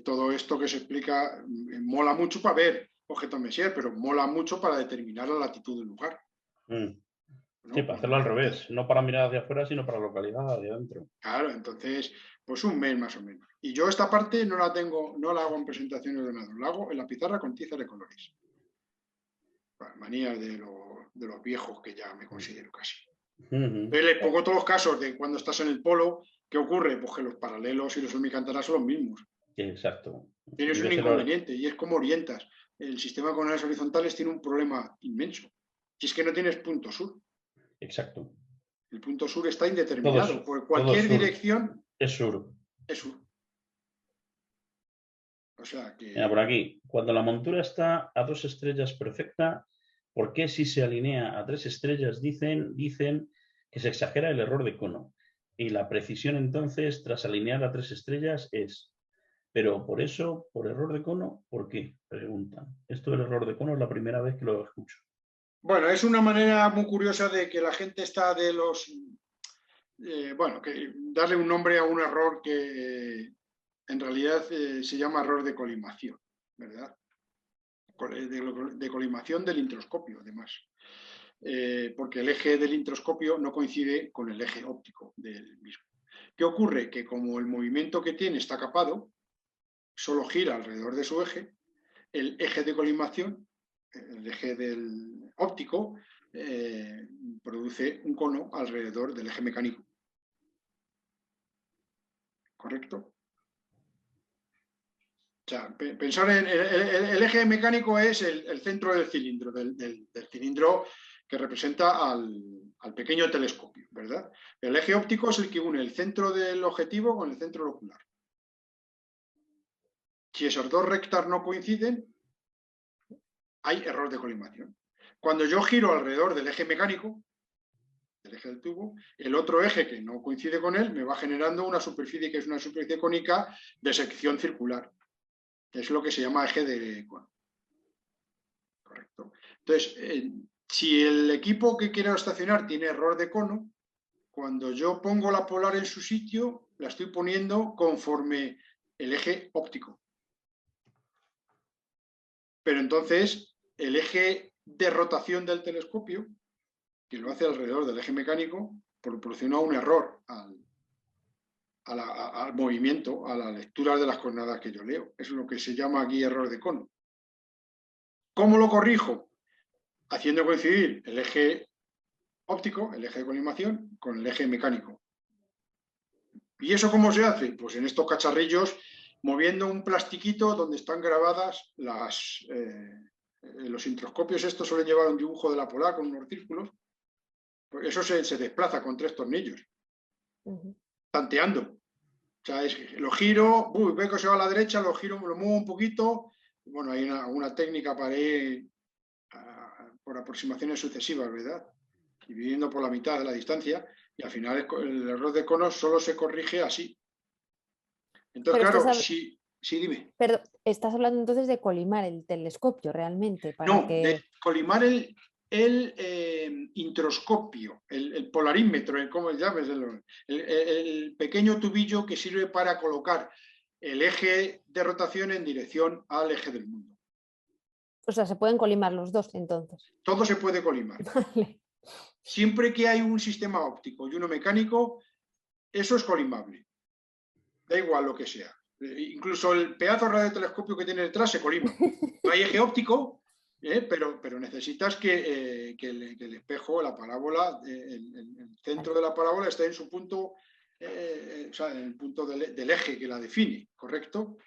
todo esto que se explica mola mucho para ver objetos Messier, pero mola mucho para determinar la latitud del lugar. ¿No? Sí, para hacerlo al revés, no para mirar hacia afuera, sino para la localidad hacia adentro. Claro, entonces, pues un mes más o menos. Y yo esta parte no la tengo, no la hago en presentación de ordenador, la hago en la pizarra con tiza de colores. Manías de los viejos que ya me considero casi. Entonces le pongo todos los casos de cuando estás en el polo, ¿qué ocurre? Pues que los paralelos y los almicantaras son los mismos. Exacto. Tienes un inconveniente y es como orientas. El sistema de coordenadas horizontales tiene un problema inmenso. Si es que no tienes punto sur. Exacto. El punto sur está indeterminado. Por cualquier dirección es sur. Es sur. O sea que... Mira, por aquí. Cuando la montura está a 2 estrellas perfecta, ¿por qué si se alinea a 3 estrellas dicen que se exagera el error de cono? Y la precisión entonces, tras alinear a 3 estrellas, es... Pero por eso, por error de cono, ¿por qué? Preguntan. Esto del error de cono es la primera vez que lo escucho. Bueno, es una manera muy curiosa de que la gente está de los... que darle un nombre a un error que en realidad se llama error de colimación, ¿verdad? De colimación del introscopio, además. Porque el eje del introscopio no coincide con el eje óptico del mismo. ¿Qué ocurre? Que como el movimiento que tiene está capado, solo gira alrededor de su eje, el eje de colimación, el eje del óptico, produce un cono alrededor del eje mecánico. ¿Correcto? O sea, pensar en el eje mecánico es el centro del cilindro, del cilindro que representa al pequeño telescopio, ¿verdad? El eje óptico es el que une el centro del objetivo con el centro ocular. Si esos dos rectas no coinciden, hay error de colimación. Cuando yo giro alrededor del eje mecánico, del eje del tubo, el otro eje que no coincide con él me va generando una superficie que es una superficie cónica de sección circular. Es lo que se llama eje de cono. Correcto. Entonces, si el equipo que quiero estacionar tiene error de cono, cuando yo pongo la polar en su sitio, la estoy poniendo conforme el eje óptico. Pero entonces, el eje de rotación del telescopio, que lo hace alrededor del eje mecánico, proporciona un error al movimiento, a la lectura de las coordenadas que yo leo. Es lo que se llama aquí error de cono. ¿Cómo lo corrijo? Haciendo coincidir el eje óptico, el eje de colimación, con el eje mecánico. ¿Y eso cómo se hace? Pues en estos cacharrillos, moviendo un plastiquito donde están grabadas los introscopios. Estos suelen llevar un dibujo de la polar con unos círculos. Pues eso se desplaza con 3 tornillos, tanteando. O sea, lo giro, veo que se va a la derecha, lo giro, lo muevo un poquito. Bueno, hay una técnica para ir por aproximaciones sucesivas, ¿verdad? Dividiendo por la mitad de la distancia, y al final el error de cono solo se corrige así. Entonces, Pero claro, sí, dime. Pero estás hablando entonces de colimar el telescopio realmente. No, de colimar el introscopio, el polarímetro, ¿cómo se llama? El pequeño tubillo que sirve para colocar el eje de rotación en dirección al eje del mundo. O sea, se pueden colimar los dos entonces. Todo se puede colimar. Vale. Siempre que hay un sistema óptico y uno mecánico, eso es colimable. Da igual lo que sea. Incluso el pedazo de radiotelescopio que tiene detrás se colima. No hay eje óptico, pero necesitas que el espejo, la parábola, el centro de la parábola esté en su punto, o sea, en el punto del eje que la define, ¿correcto?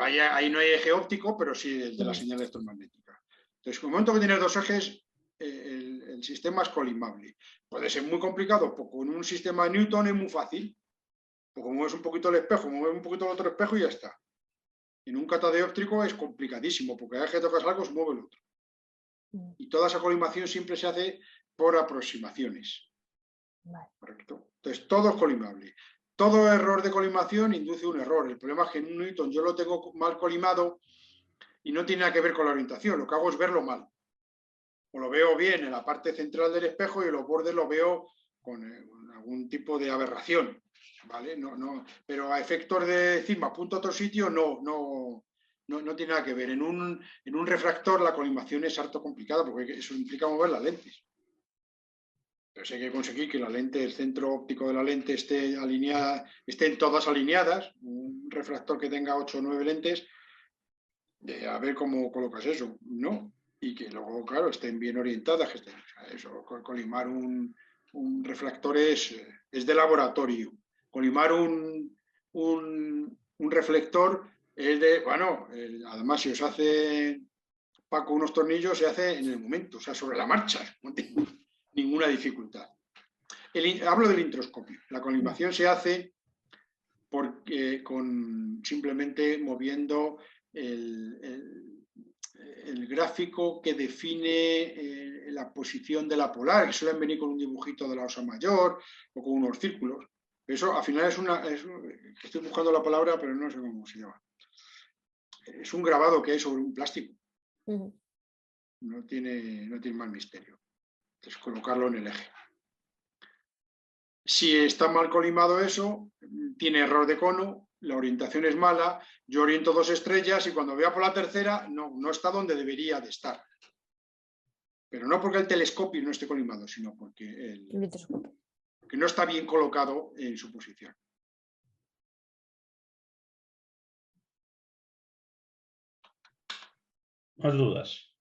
Ahí no hay eje óptico, pero sí el de la señal electromagnética. Entonces, en el momento que tienes 2 ejes, el sistema es colimable. Puede ser muy complicado, porque con un sistema de Newton es muy fácil. Pues mueves un poquito el espejo, mueves un poquito el otro espejo y ya está. En un catadióptrico es complicadísimo, porque cada vez que tocas algo se mueve el otro. Y toda esa colimación siempre se hace por aproximaciones. ¿Correcto? Entonces, todo es colimable. Todo error de colimación induce un error. El problema es que en un Newton yo lo tengo mal colimado y no tiene nada que ver con la orientación. Lo que hago es verlo mal. O lo veo bien en la parte central del espejo y en los bordes lo veo con algún tipo de aberración. ¿Vale? Pero a efectos de decir me apunto a otro sitio, no tiene nada que ver. En un refractor la colimación es harto complicada porque eso implica mover las lentes. Entonces hay que conseguir que la lente, el centro óptico de la lente esté alineada, estén todas alineadas. Un refractor que tenga 8 o 9 lentes, a ver cómo colocas eso, ¿no? Y que luego, claro, estén bien orientadas. O sea, eso, colimar un refractor es de laboratorio. Colimar un reflector es de, bueno, además si os hace Paco unos tornillos se hace en el momento, o sea, sobre la marcha, no tengo ninguna dificultad. Hablo del introscopio. La colimación se hace simplemente moviendo el gráfico que define la posición de la polar, que suelen venir con un dibujito de la osa mayor o con unos círculos. Eso al final estoy buscando la palabra, pero no sé cómo se llama. Es un grabado que hay sobre un plástico. No tiene más misterio. Es colocarlo en el eje. Si está mal colimado eso, tiene error de cono, la orientación es mala, yo oriento 2 estrellas y cuando vea por la tercera no está donde debería de estar. Pero no porque el telescopio no esté colimado, sino porque que no está bien colocado en su posición. Más dudas.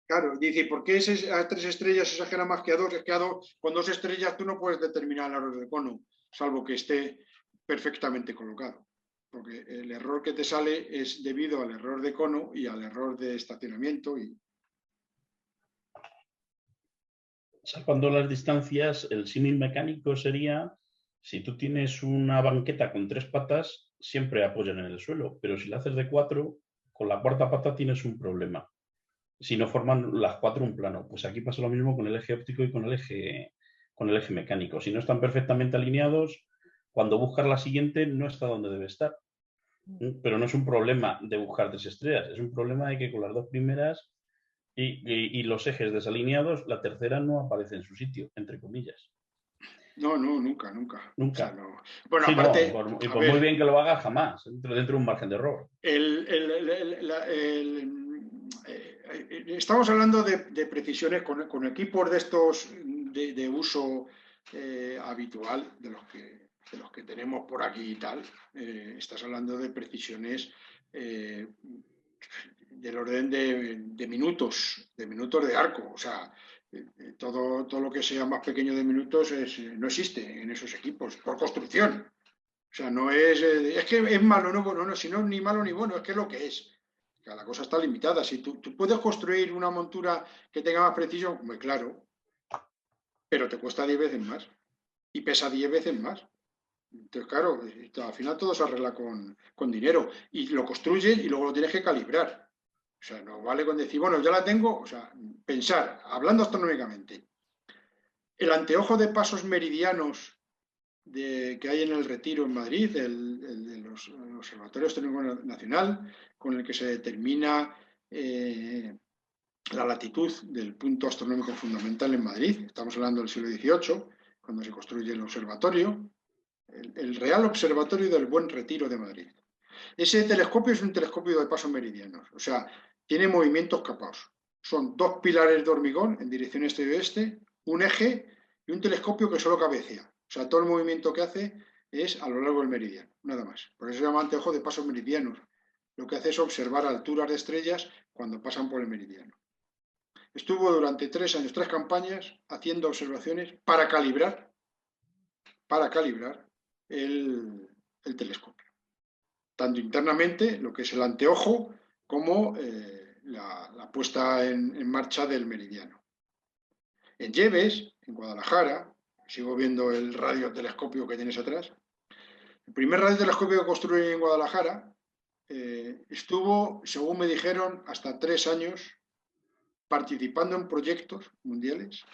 Claro, dice, ¿por qué a 3 estrellas se exagera más que a 2? Es que con 2 estrellas tú no puedes determinar el error de cono, salvo que esté perfectamente colocado. Porque el error que te sale es debido al error de cono y al error de estacionamiento. Salvando las distancias, el símil mecánico sería, si tú tienes una banqueta con 3 patas, siempre apoyan en el suelo, pero si la haces de 4, con la 4ª pata tienes un problema. Si no forman las 4 un plano. Pues aquí pasa lo mismo con el eje óptico y con el eje mecánico. Si no están perfectamente alineados, cuando buscas la siguiente no está donde debe estar. Pero no es un problema de buscar 3 estrellas, es un problema de que con las 2 primeras y los ejes desalineados, la tercera no aparece en su sitio, entre comillas. No, nunca. Nunca. O sea, no. Bueno, sí, aparte... No, por muy bien que lo haga, jamás, dentro de un margen de error. Estamos hablando de precisiones con equipos de estos de uso habitual, de los que tenemos por aquí y tal. Estás hablando de precisiones del orden de minutos de arco. O sea, Todo lo que sea más pequeño de minutos no existe en esos equipos, por construcción. O sea, no es que es malo, no, si no es ni malo ni bueno, es que es lo que es. La cosa está limitada. Si tú puedes construir una montura que tenga más precisión, muy claro, pero te cuesta 10 veces más y pesa 10 veces más. Entonces, claro, al final todo se arregla con dinero y lo construyes y luego lo tienes que calibrar. O sea, no vale con decir, bueno, ya la tengo, o sea, pensar, hablando astronómicamente, el anteojo de pasos meridianos que hay en el Retiro en Madrid, el Observatorio Astronómico Nacional, con el que se determina la latitud del punto astronómico fundamental en Madrid. Estamos hablando del siglo XVIII, cuando se construye el observatorio, el Real Observatorio del Buen Retiro de Madrid. Ese telescopio es un telescopio de pasos meridianos, o sea, tiene movimientos capados. Son 2 pilares de hormigón en dirección este y oeste, un eje y un telescopio que solo cabecea. O sea, todo el movimiento que hace es a lo largo del meridiano, nada más. Por eso se llama anteojo de pasos meridianos. Lo que hace es observar alturas de estrellas cuando pasan por el meridiano. Estuvo durante 3 años, 3 campañas, haciendo observaciones para calibrar el telescopio. Tanto internamente, lo que es el anteojo, como la puesta en marcha del meridiano. En Lleves, en Guadalajara, sigo viendo el radiotelescopio que tienes atrás, el primer radiotelescopio que construí en Guadalajara estuvo, según me dijeron, hasta 3 años participando en proyectos mundiales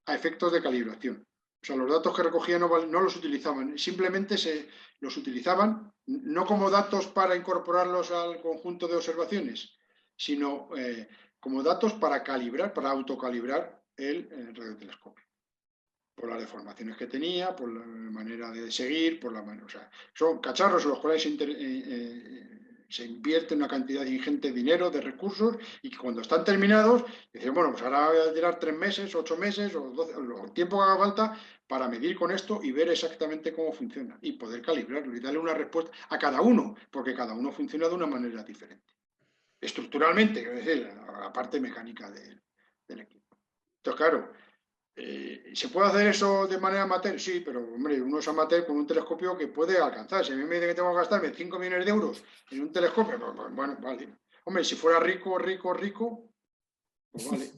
a efectos de calibración. O sea, los datos que recogía no los utilizaban, simplemente los utilizaban no como datos para incorporarlos al conjunto de observaciones, sino como datos para calibrar, para autocalibrar el radiotelescopio. Por las deformaciones que tenía, por la manera de seguir, o sea, son cacharros en los cuales se invierte una cantidad ingente de dinero, de recursos, y que cuando están terminados, dicen, bueno, pues ahora voy a tirar 3 meses, 8 meses, o 12, el tiempo que haga falta para medir con esto y ver exactamente cómo funciona, y poder calibrarlo y darle una respuesta a cada uno, porque cada uno funciona de una manera diferente. Estructuralmente, es decir, la parte mecánica del equipo. Entonces, claro, ¿se puede hacer eso de manera amateur? Sí, pero hombre, uno es amateur con un telescopio que puede alcanzar. Si a mí me dice que tengo que gastarme 5 millones de euros en un telescopio, pues bueno, vale. Hombre, si fuera rico, pues vale.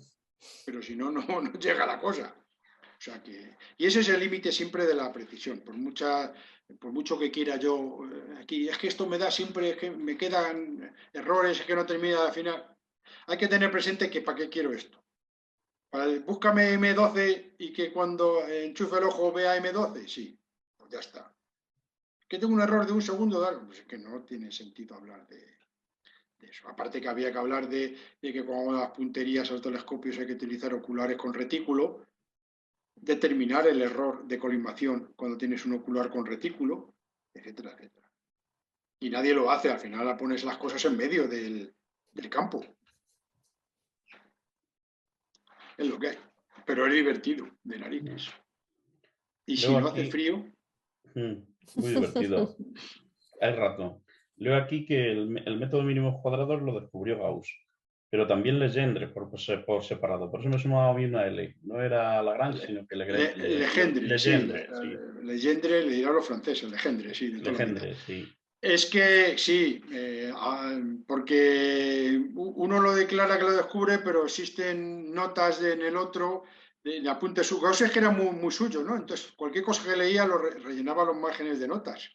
Pero si no, no llega la cosa. O sea que, y ese es el límite siempre de la precisión. Por mucho que quiera yo aquí, es que esto me da siempre, es que me quedan errores, es que no termina de afinar. Hay que tener presente que para qué quiero esto. Búscame M12 y que cuando enchufe el ojo vea M12, sí, pues ya está. ¿Que tengo un error de un segundo? Pues es que no tiene sentido hablar de eso. Aparte que había que hablar de que con las punterías a los telescopios hay que utilizar oculares con retículo, determinar el error de colimación cuando tienes un ocular con retículo, etcétera, etcétera. Y nadie lo hace, al final pones las cosas en medio del campo. Es lo que hay. Pero es divertido, de narices. Y si no hace frío... Muy divertido. Hay rato. Leo aquí que el método mínimo cuadrados lo descubrió Gauss, pero también Legendre por separado. Por eso me sumaba bien a L. No era Lagrange, sino que Legendre. Legendre, sí. Legendre le dirán los franceses, Legendre, sí. Legendre, sí. Es que sí, porque uno lo declara que lo descubre, pero existen notas en el otro, de apuntes suyos. Gauss es que era muy suyo, ¿no? Entonces, cualquier cosa que leía lo rellenaba los márgenes de notas.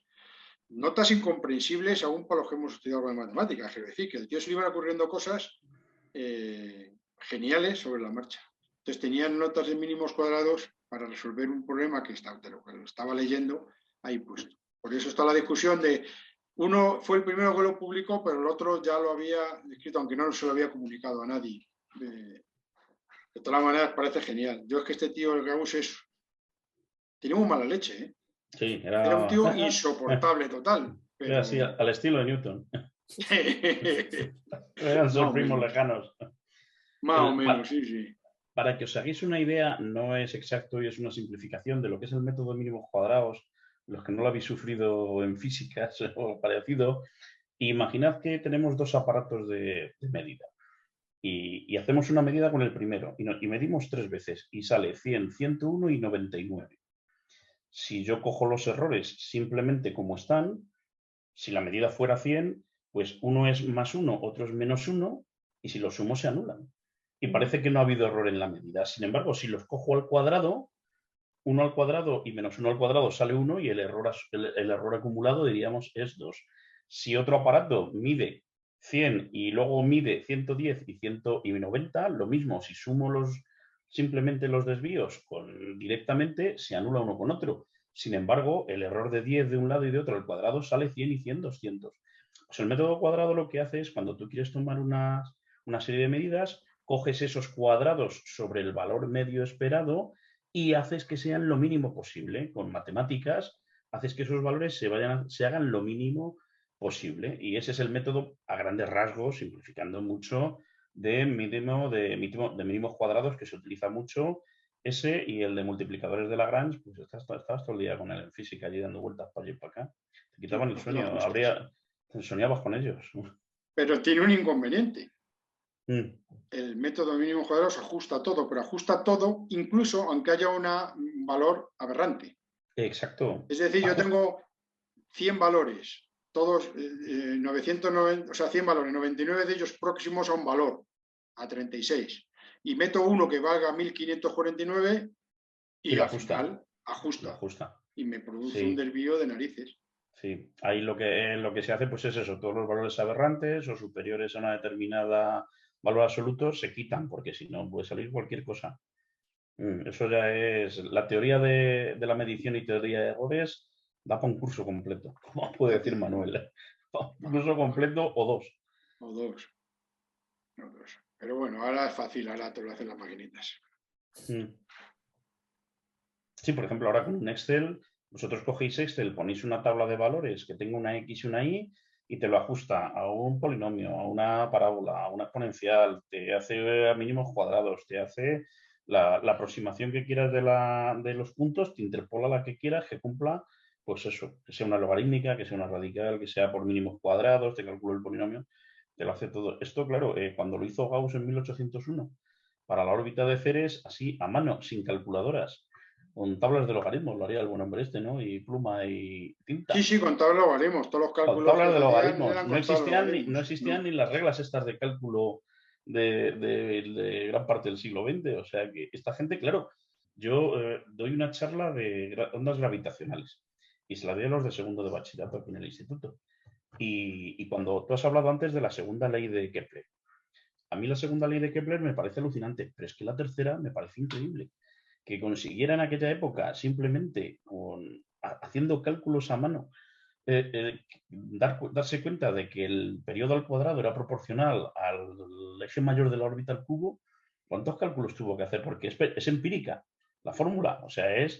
Notas incomprensibles aún para los que hemos estudiado en matemáticas. Es decir, que el tío se le iban ocurriendo cosas geniales sobre la marcha. Entonces, tenían notas de mínimos cuadrados para resolver un problema que lo estaba leyendo ahí puesto. Por eso está la discusión de... Uno fue el primero que lo publicó, pero el otro ya lo había escrito, aunque no se lo había comunicado a nadie. De todas maneras, parece genial. Yo es que este tío, el Gauss, tiene muy mala leche, ¿eh? Sí, era un tío insoportable total. Pero... Era así, al estilo de Newton. Eran sus primos lejanos. Más o menos, sí. Para que os hagáis una idea, no es exacto y es una simplificación de lo que es el método de mínimos cuadrados. Los que no lo habéis sufrido en físicas o parecido, imaginad que tenemos 2 aparatos de medida. Y hacemos una medida con el primero y medimos 3 veces y sale 100, 101 y 99. Si yo cojo los errores simplemente como están, si la medida fuera 100, pues uno es más 1, otro es menos 1 y si los sumo se anulan. Y parece que no ha habido error en la medida. Sin embargo, si los cojo al cuadrado, 1 al cuadrado y menos 1 al cuadrado sale 1 y el error acumulado, diríamos, es 2. Si otro aparato mide 100 y luego mide 110 y 190, lo mismo, si sumo simplemente los desvíos directamente, se anula uno con otro. Sin embargo, el error de 10 de un lado y de otro al cuadrado sale 100 y 100, 200. Pues el método cuadrado lo que hace es, cuando tú quieres tomar una serie de medidas, coges esos cuadrados sobre el valor medio esperado y haces que sean lo mínimo posible. Con matemáticas, haces que esos valores se hagan lo mínimo posible. Y ese es el método, a grandes rasgos, simplificando mucho, de mínimos cuadrados, que se utiliza mucho. Ese y el de multiplicadores de Lagrange, pues estabas todo el día con él en física, allí dando vueltas para allí y para acá. Te quitaban el sueño, soñabas con ellos. Pero tiene un inconveniente. Mm. El método mínimo cuadrado se ajusta a todo, pero ajusta todo incluso aunque haya un valor aberrante. Exacto. Es decir, yo tengo 100 valores, todos 990, o sea, 100 valores, 99 de ellos próximos a un valor, a 36. Y meto uno que valga 1549 y al final ajusta. Y me produce un desvío de narices. Sí, ahí lo que se hace pues es eso, todos los valores aberrantes o superiores a una determinada valor absoluto se quitan, porque si no puede salir cualquier cosa. Eso ya es la teoría de la medición y teoría de errores, da para un curso completo, como puede decir Manuel. Un curso completo o dos. O dos. Pero bueno, ahora es fácil, ahora te lo hacen las maquinitas. Sí, por ejemplo, ahora con un Excel, vosotros cogéis Excel, ponéis una tabla de valores que tenga una X y una Y y te lo ajusta a un polinomio, a una parábola, a una exponencial, te hace a mínimos cuadrados, te hace la aproximación que quieras de los puntos, te interpola la que quieras, que cumpla, pues eso, que sea una logarítmica, que sea una radical, que sea por mínimos cuadrados, te calcula el polinomio, te lo hace todo. Esto, claro, cuando lo hizo Gauss en 1801 para la órbita de Ceres, así a mano, sin calculadoras, con tablas de logaritmos, lo haría el buen hombre este, ¿no? Y pluma y tinta. Sí, con tablas de logaritmos, todos los cálculos. Con tablas de logaritmos. No existían ni las reglas estas de cálculo de gran parte del siglo XX. O sea que esta gente, claro, yo doy una charla de ondas gravitacionales y se la doy a los de segundo de bachillerato aquí en el instituto. Y cuando tú has hablado antes de la segunda ley de Kepler, a mí la segunda ley de Kepler me parece alucinante, pero es que la tercera me parece increíble. Que consiguiera en aquella época simplemente haciendo cálculos a mano, darse cuenta de que el periodo al cuadrado era proporcional al eje mayor de la órbita al cubo. ¿Cuántos cálculos tuvo que hacer? Porque es empírica la fórmula. O sea, él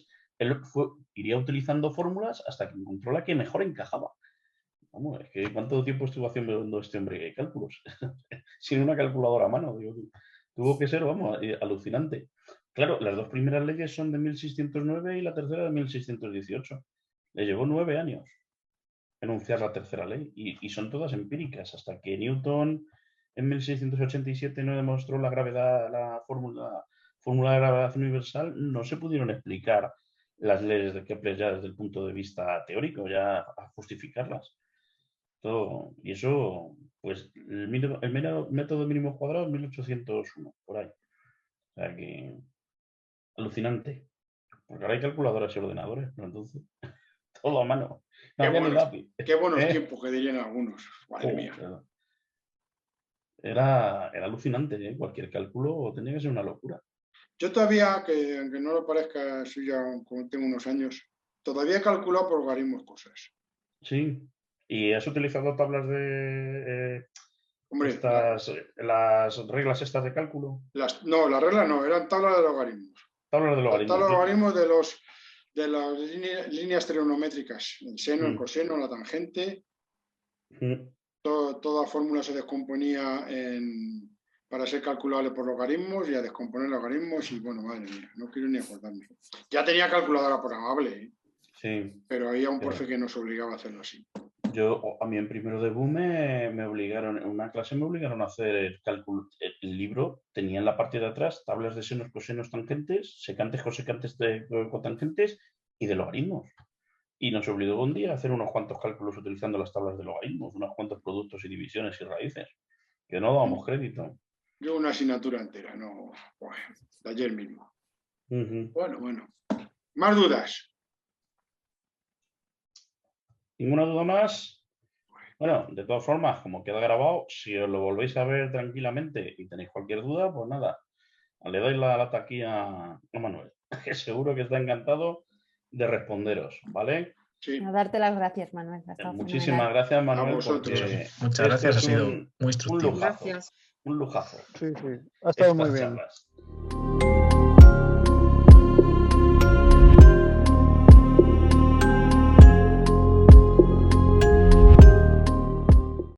iría utilizando fórmulas hasta que encontró la que mejor encajaba. Vamos, es que ¿cuánto tiempo estuvo haciendo este hombre cálculos? Sin una calculadora a mano. Tuvo que ser, vamos, alucinante. Claro, las dos primeras leyes son de 1609 y la tercera de 1618. Le llevó 9 años enunciar la tercera ley y son todas empíricas, hasta que Newton en 1687 no demostró la gravedad, la fórmula de gravedad universal, no se pudieron explicar las leyes de Kepler ya desde el punto de vista teórico, ya a justificarlas. Todo, y eso, pues, el método mínimo cuadrado en 1801, por ahí. O sea que alucinante. Porque ahora hay calculadoras y ordenadores, pero entonces todo a mano. No había ni lápiz. Qué buenos tiempos, que dirían algunos. Madre mía. Era alucinante, ¿eh? Cualquier cálculo tenía que ser una locura. Yo todavía, que aunque no lo parezca, soy ya, como tengo unos años, todavía he calculado por logaritmos cosas. Sí. ¿Y has utilizado tablas de Hombre, las reglas estas de cálculo? No, las reglas no, eran tablas de logaritmos. Tablas de logaritmos. Tablas de logaritmos de las líneas trigonométricas, el seno, el coseno, la tangente. Toda fórmula se descomponía para ser calculable por logaritmos y a descomponer logaritmos y bueno, madre mía, no quiero ni acordarme. Ya tenía calculadora programable, ¿eh? Sí. Pero había un profe que nos obligaba a hacerlo así. A mí en primero de BU me obligaron, en una clase me obligaron a hacer el cálculo. El libro tenía en la parte de atrás tablas de senos, cosenos, tangentes, secantes, cosecantes, cotangentes y de logaritmos. Y nos obligó un día a hacer unos cuantos cálculos utilizando las tablas de logaritmos, unos cuantos productos y divisiones y raíces, que no dábamos crédito. Yo una asignatura entera, no, bueno, de ayer mismo. Bueno. ¿Más dudas? ¿Ninguna duda más? Bueno, de todas formas, como queda grabado, si os lo volvéis a ver tranquilamente y tenéis cualquier duda, pues nada, le doy la lata aquí a Manuel, que seguro que está encantado de responderos, ¿vale? Sí. A darte las gracias, Manuel. Muchísimas gracias, Manuel, porque muchas gracias, ha sido muy un instructivo. lujazo. Un lujazo. Sí, ha estado muy estas bien. charlas.